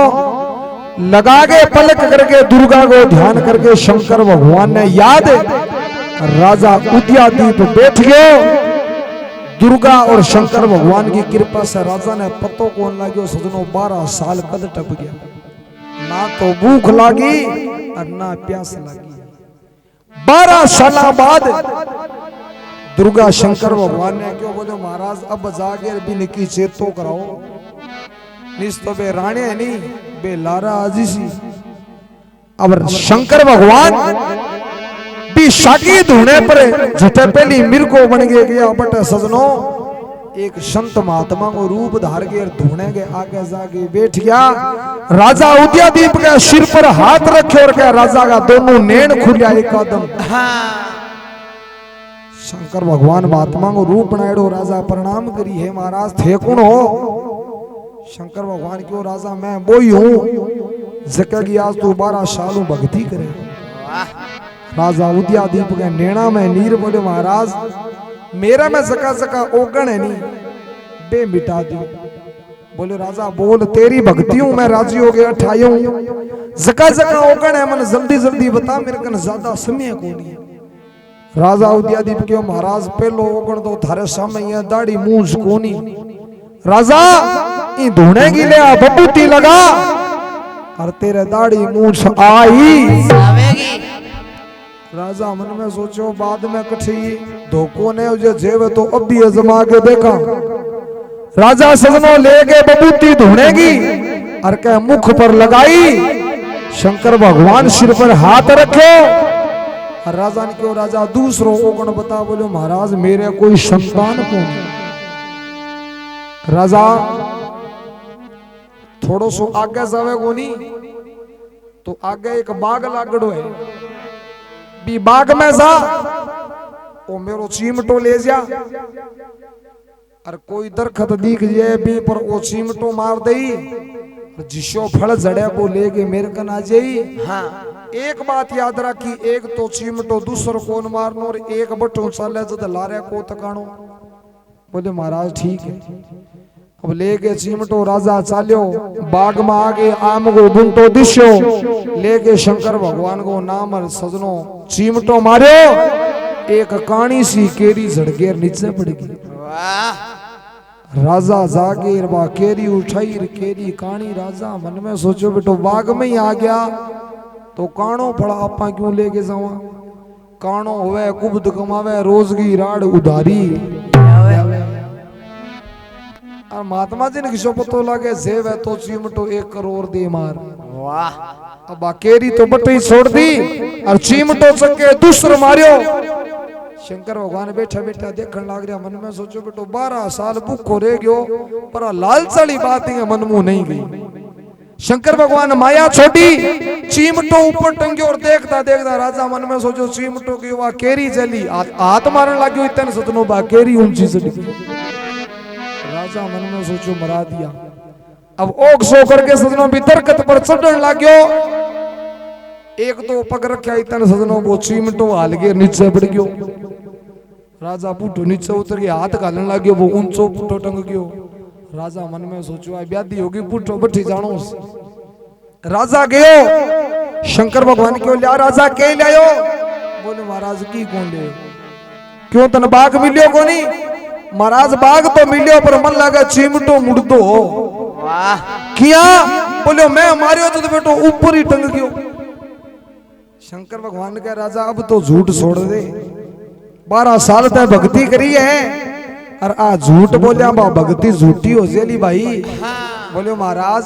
लगा के पलक करके दुर्गा को ध्यान करके शंकर भगवान ने याद राजा उद्यादीप बैठ गयो। दुर्गा और शंकर भगवान की कृपा से राजा ने पतो कौन लाग्यो सजनो 12 साल कद टप गया। ना तो भूख लागी और ना प्यास लागी। 12 साल बाद दुर्गा शंकर भगवान ने क्यों बोले महाराज अब जागे बिन की चेतो कराओ। निस्तो बे राणे नहीं बे लारा आजीसी। अब शंकर भगवान भी शाकी धोने पर झटे पहली मिर्गो बन गया बटे सजनो एक संत महात्मा को रूप धार के धोने के आगे जाके बैठ गया। राजा उद्यादीप के सिर पर हाथ रखे और क्या राजा का दोनों नैन खुलिया एक कदम। शंकर भगवान महात्मा को रूप बनाएड़ो राजा प्रणाम करी है महाराज थे कौन हो। शंकर भगवान क्यों राजा मैं बोई हूं जगह की आज तू 12 सालों भक्ति करे। राजा उद्यादीप के नैना में नीर बोले महाराज मेरा में जका जका ओगण है नहीं बे मिटा दो। बोले राजा बोल तेरी भक्ति हूं मैं राजी हो गया ठायो जका जका ओगण है मन जल्दी जल्दी बता मेरे कन ज्यादा समय को नहीं। राजा उद्यादीप क्यों महाराज पहलो ओगण तो थारे सामने ये दाढ़ी मूंछ कोनी। राजा ई धोने की ले बबूती लगा और तेरे दाढ़ी मूंछ आई। राजा मन में सोचो बाद में कठी धोखो ने उजे जेव तो अब भी अजमा के देखा। राजा सजनो ले गए बबूती धोने की और के मुख पर लगाई। शंकर भगवान सिर पर हाथ रखे और राजा ने क्यों राजा दूसरों ओगण बता बोलो महाराज मेरे कोई संतान कौन। राजा थोड़ो सो आगे जावे कोनी तो आगे एक बाग लागड़ो है बी बाग में जा ओ मेरो चीमटो ले जा और कोई दरखत दिख जाए बी पर ओ चीमटो मार दई जिसो फल जड़े को लेके मेरे कन आ जाई। हाँ एक बात याद रखी एक तो चीमटो दूसरो कौन मारनो और एक बटो चले जद लारे को तकाणो। बोले महाराज ठीक है। अब लेके चीमटो राजा चाल्यो बाग में आगे आम को बुंटो दिशो लेके शंकर भगवान को नाम और सजनो चीमटो मार्यो एक काणी सी केरी झड़के नीचे पड़ गई। वाह राजा जागे बा केरी उठाई केरी काणी। राजा मन में सोचो बेटो बाग में ही आ गया तो काणो फड़ा आपा क्यों लेके जावा। काणो होवे कुबद कमावे रोजगी राड उधारी। और महात्मा जी ने किसो पतो लागे सेव है तो चिमटो 1 करोड़ दे मार। वाह अब केरी तो बटई छोड़ दी और चिमटो चके दूसर मारियो। शंकर भगवान बैठा बैठा देखने लग रहा। मन में सोचो बेटो 12 साल भूखो रह गयो पर लालचाली बात है मन मुंह नहीं गई। शंकर भगवान माया छोड़ी चिमटो ऊपर टंग्यो और देखता देखता राजा मन में सोचो चिमटो की वह केरी चली हाथ मारने लग्यो। इतने सतनो बा केरी ऊंची चली। राजा मन में सोचो मरा दिया। अब ओक सो करके सजनों भीतर कत पर चढ़ने लाग्यो। एक तो पग रखा इतने सजनों वो चिमटो हाल के नीचे पड़ गयो। राजा पुटो नीचे उतर के हाथ घालने लाग्यो वो ऊंचो पुटो टंग गयो। राजा मन में सोचो आ ब्यादी होगी पुटो बठी जानो। राजा गयो शंकर भगवान क्यों लिया। राजा के लियो बोले महाराज की कौन ले क्यों तन बाग मिलियो कोनी। महाराज बाग तो मिलियो पर मन लगा चिमटो मुड़दो। वाह किया बोलो मैं मारियो तो बेटो ऊपर ही टंग गयो। शंकर भगवान के राजा अब तो झूठ छोड़ दे। 12 साल तक भक्ति करी है और आ झूठ बोलिया बा भक्ति झूठी हो जेली भाई। बोलो महाराज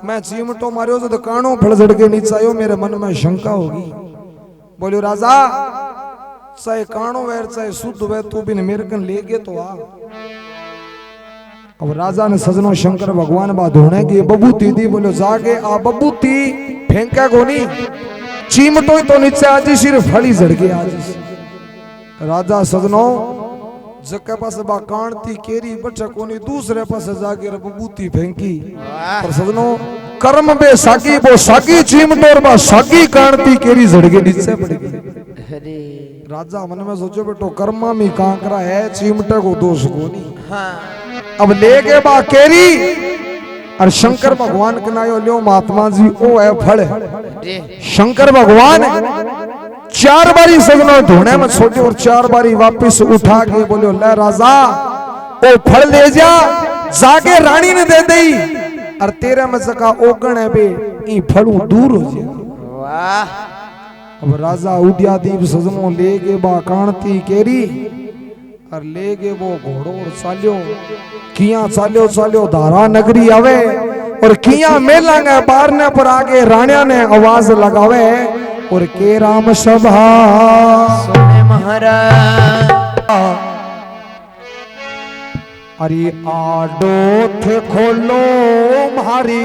मैं चिमटो मारियो तो कानो फड़ झड़ के नीचे आयो मेरे मन में शंका होगी। बोलो राजा चाहे कानो वैर चाहे शुद्ध वै तू बिन मेरे कन ले गए तो आ। अब राजा ने सजनो शंकर भगवान बा धोने की बबूती दी। बोलो जाके आ बबूती फेंका कोनी चिमटो तो नीचे आज सिर्फ फड़ी झड़ के आज। राजा सजनो जके पास बा कांती केरी बच्चा कोनी दूसरे पास जाके बबूती फेंकी। पर सजनो कर्म बे सागी वो सागी चिमटो और बा सागी कांती केरी झड़ के नीचे पड़ गई। राजा मन में सोचो बेटो कर्मा में कांकरा है चिमटे को दोष कोनी। अब ले गए बा केरी और शंकर भगवान के नायो लियो महात्मा जी ओ है फल। शंकर भगवान 4 बारी सगनो धोने में छोटे और 4 बारी वापस उठा के बोलो ले राजा ओ फल ले जा जाके रानी ने दे दई और तेरे में सका ओगण है बे ई फलू दूर हो जाए। वाह अब राजा उड़िया दीप सजनो ले गए बा कांती केरी और ले गए वो घोड़ो और चालियो। किया चालियो चालियो धारा नगरी आवे और किया मेला ने बारने पर आगे रानिया ने आवाज लगावे और के राम सभा सोने महाराज। अरे आडो थे खोलो मारी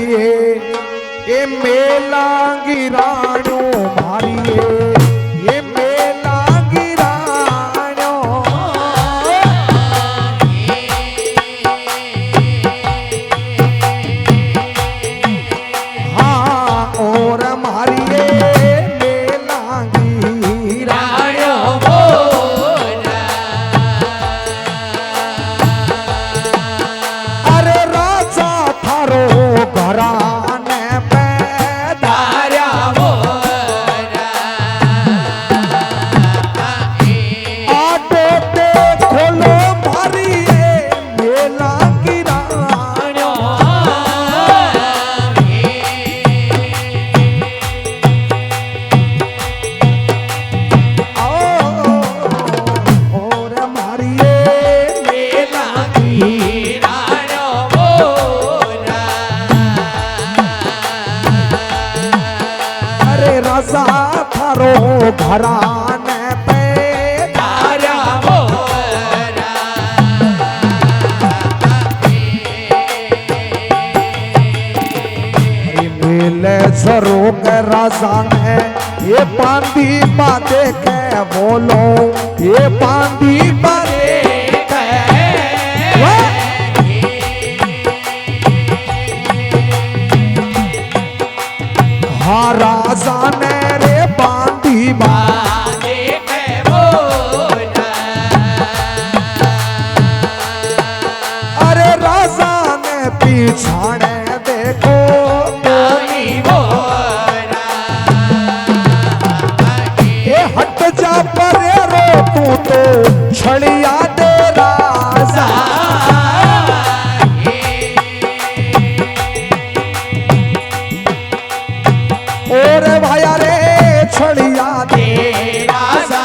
ये मेला गिरानो मारी ये मेला गिरानो। हाँ और मारी मेला गिरानो। अरे राजा थारो घराने पे धारा आटो ते खोलो मारी मेला गिरानो। और मारी मेला गिरानो। अरे राजा थारो घराने पे धारा अरे मेले सरो के राजा ने ये पांदी बाते के बोलो ये पांदी बाते के हाँ राजा ने रे पांदी बाते के बोला। अरे राजा ने पीछाने देखो कोई बोला ये हट जा परे रो तू तो छड़िया दे राजा और भाया रे छड़िया दे राजा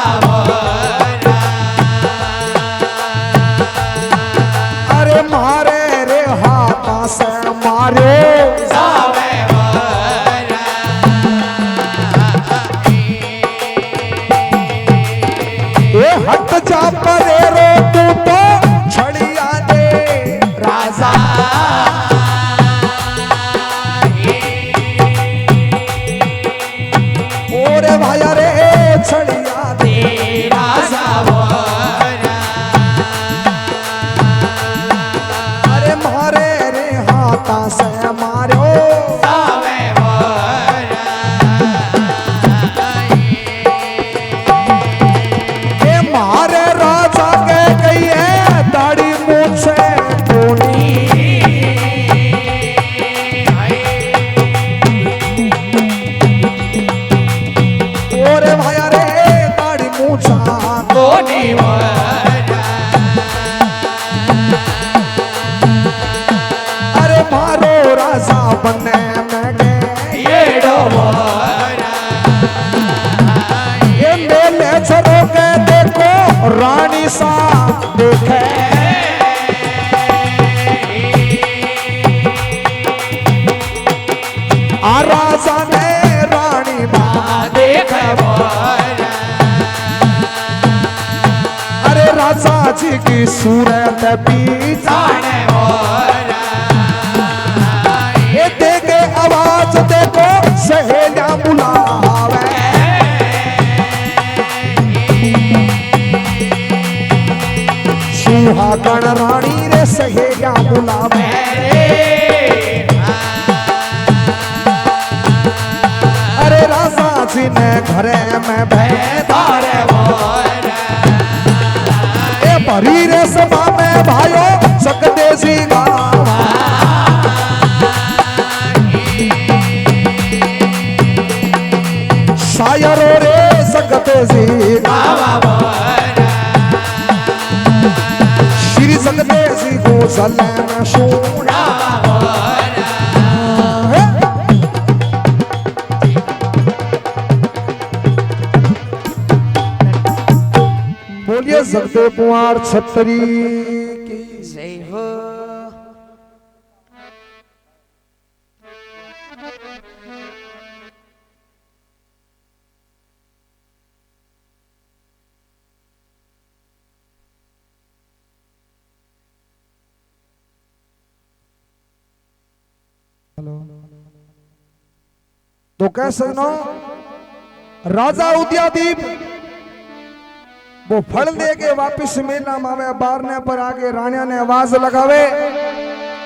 अरे मारे रे हाथा से मारे हट जा परे रो तू तो छड़िया दे राजा ओरे भाया रे छड़िया दे राजा अरे मारे रे हाथा से मारो अरे मारो राजा बने ये मेले चलो के देखो रानी सा देखे आ राजा ने रानी बा देखे राजा जी की सूरत पीछाने ये देखे आवाज देखो सहेलियां बुलावे सुहागण रानी रे सहेलियां बुलावे अरे राजा जी ने घरे में बैठा रे भरी रे सभा में भाइयों सकते सी शायरों रे सकते सी श्री सकते सी को सलाम शोना बोलिए सकते कुंवर छतरी की जय हो। हेलो तो कह सकनो राजा उदयादीप वो फल दे के वापिस मेला में आवे बारने पर आगे रानिया ने आवाज लगावे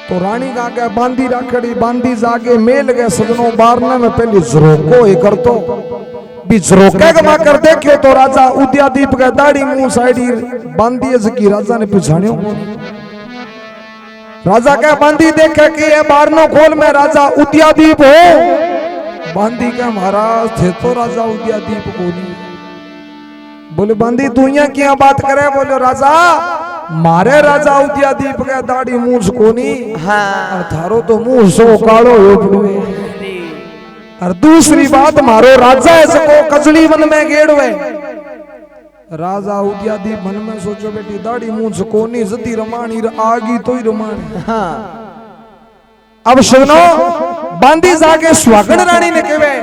तो रानी का आगे बांधी राखड़ी बांधी जाके मेल गए सजनों बारने में पहली झरोको ही कर तो भी झरोके कमा कर देखियो तो राजा उदयादीप का दाढ़ी मुंह साइडी बांधी की राजा ने पहचानियो राजा क्या बांधी देखे कि ये बारनो खोल में राजा उदयादीप हो बांधी का महाराज थे तो राजा उदयादीप को नहीं बोले बांधी तू यहाँ क्या बात करे बोले राजा मारे राजा उदयादीप के दाढ़ी मूछ कोनी और थारो तो मुंह सो कालो हो पड़े और दूसरी बात मारो राजा इसको कजली वन में गेड़वे राजा उदयादीप मन में सोचो बेटी दाढ़ी मूछ कोनी जती रमानी आगी तो ही रमानी अब सुनो बांधी जाके स्वागण रानी ने कहवे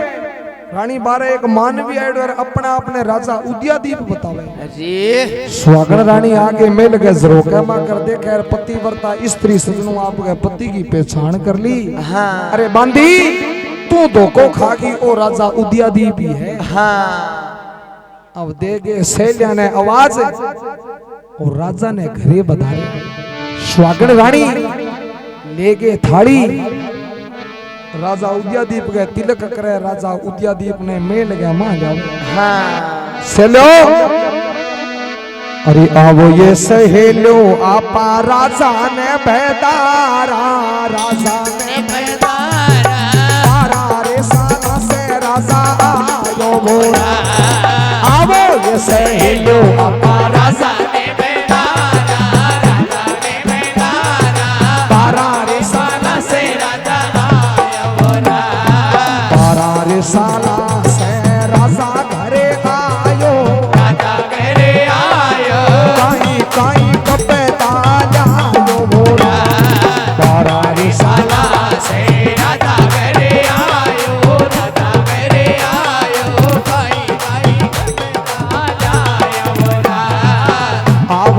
रानी बारे एक मानवी आइडर अपना अपने राजा उदयादीप बतावे जी स्वागण रानी आगे मिल गए झरोका मा कर दे खैर पतिव्रता स्त्री सजनों आपके पति की पहचान कर ली अरे बांधी तू धोखो खागी ओ राजा उदयादीप ही है अब देगे सहेलिया ने आवाज और राजा ने घरे बधाई स्वागण रानी ले गए थाली राजा उदयादीप के तिलक करे राजा उदयादीप ने मेल गया मां जाओ सहेलो अरे आवो ये सहेलो आपा राजा ने बेदारा राजा ने बेदारा रे साला से राजा आयो बोला आवो ये सहेलो आपा राजा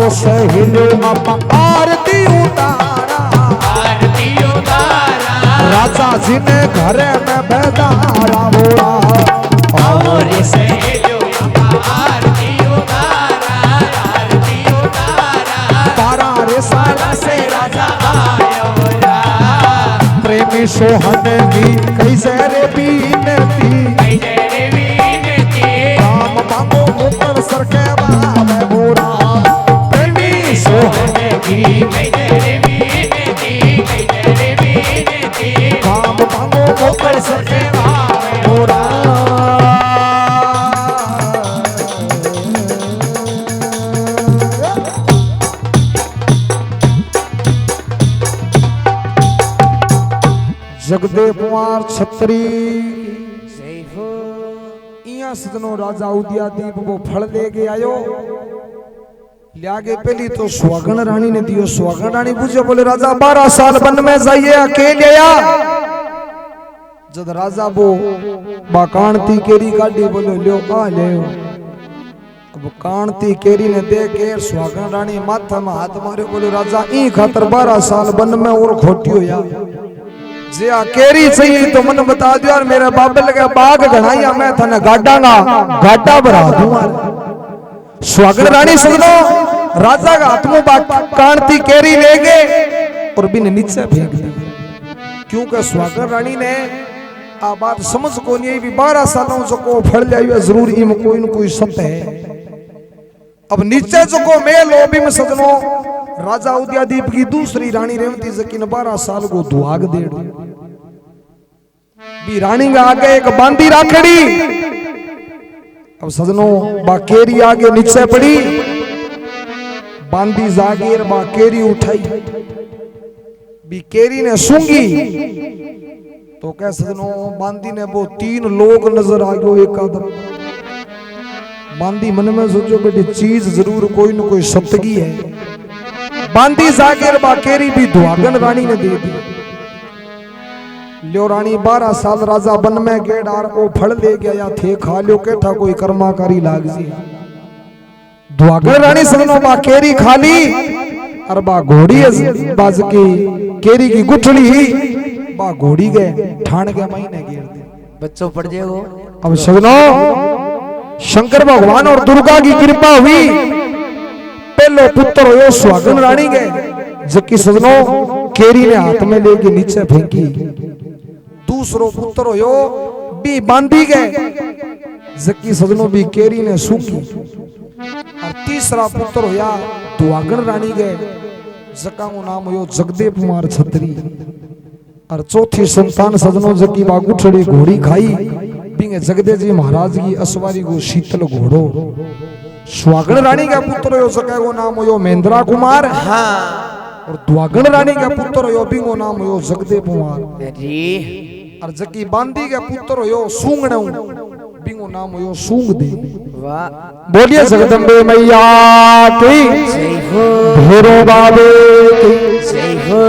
वो सहेलो अपा आरती उतारा राजा जी ने घरे में बेदारा बोला और सहेलो आरती उतारा तारा रे साला से राजा आया प्रेमी सोहन की कैसे रे बीनती राम मांगो ऊपर सर के बाबे बोला प्रेमी सोहन की राम मांगो ऊपर सर के बाबे बोला जगदेव कुमार छत्री इया सदनो राजा उदयादीप वो फल लेके आयो लागे पहली तो सुहागन रानी ने दियो सुहागन रानी पूछे बोले राजा 12 साल वन में जाइए अकेले आया जब राजा वो बाकांती केरी काटी बोलो लो आ ले अब कांती केरी ने दे के सुहागन रानी माथा में हाथ मारे बोले राजा ई खातर 12 साल वन में और खोटी हो या जे केरी चाहिए तो मन बता दियो यार मेरे बाबे लगे बाग घणाइया मैं थाने गाडांगा गाडा भरा दूंगा सुहागन रानी सुनो राजा का हाथ में कांती केरी ले गए और बिन नीचे फेंक दी क्योंकि सुहागन रानी ने आ बात समझ को नहीं भी 12 सालों से को फल जाइए जरूर इम कोई न कोई सत्य है अब नीचे जो को मेल ओबी में सजनो राजा उदयादीप की दूसरी रानी रेवती जकीन 12 साल को दुआग दे भी रानी का आगे एक बांदी राखड़ी अब सजनो बाकेरी आगे नीचे पड़ी बांदी जागीर बाकेरी उठाई भी केरी ने सूंगी तो कह सजनो बांदी ने वो 3 लोग नजर आ गयो एक आदम बांदी मन में सोचो बेटी चीज जरूर कोई न कोई सत्गी है बांदी जागीर बाकेरी भी दुआगन रानी ने दे दी लियो रानी 12 साल राजा बन में गेडार ओ फल ले गया थे खा लियो केठा कोई कर्माकारी लाग जी दुआगन रानी सजनो बाकेरी खाली और बा घोड़ी बाज की केरी की गुठली ही बा घोड़ी गए ठाण के महीने गिर दे बच्चों पड़ जाएगो अब सजनो शंकर भगवान और दुर्गा की कृपा हुई पहलो पुत्र हो सुहागन रानी के जबकि सजनो केरी ने हाथ में लेके नीचे फेंकी दूसरो पुत्र हो भी बांधी गए जबकि सजनो भी केरी ने सूंघी और तीसरा पुत्र होया दुआगन रानी गए जका को नाम हो जगदेव कुमार छत्री और चौथी संतान सजनो जकी बागुठड़ी घोड़ी खाई बिंगे जगदेव जी महाराज की असवारी को शीतल घोड़ो सुहागन रानी का पुत्र हो सके वो नाम हो महेंद्रा कुमार हाँ और दुआगन रानी का पुत्र हो बिंगो नाम हो जगदेव कुमार जी और जकी बांदी का पुत्र हो सूंगण बिंगो नाम हो सूंग दे वाह बोलिए जगदम्बे मैया की जय हो भैरव बाबे की जय हो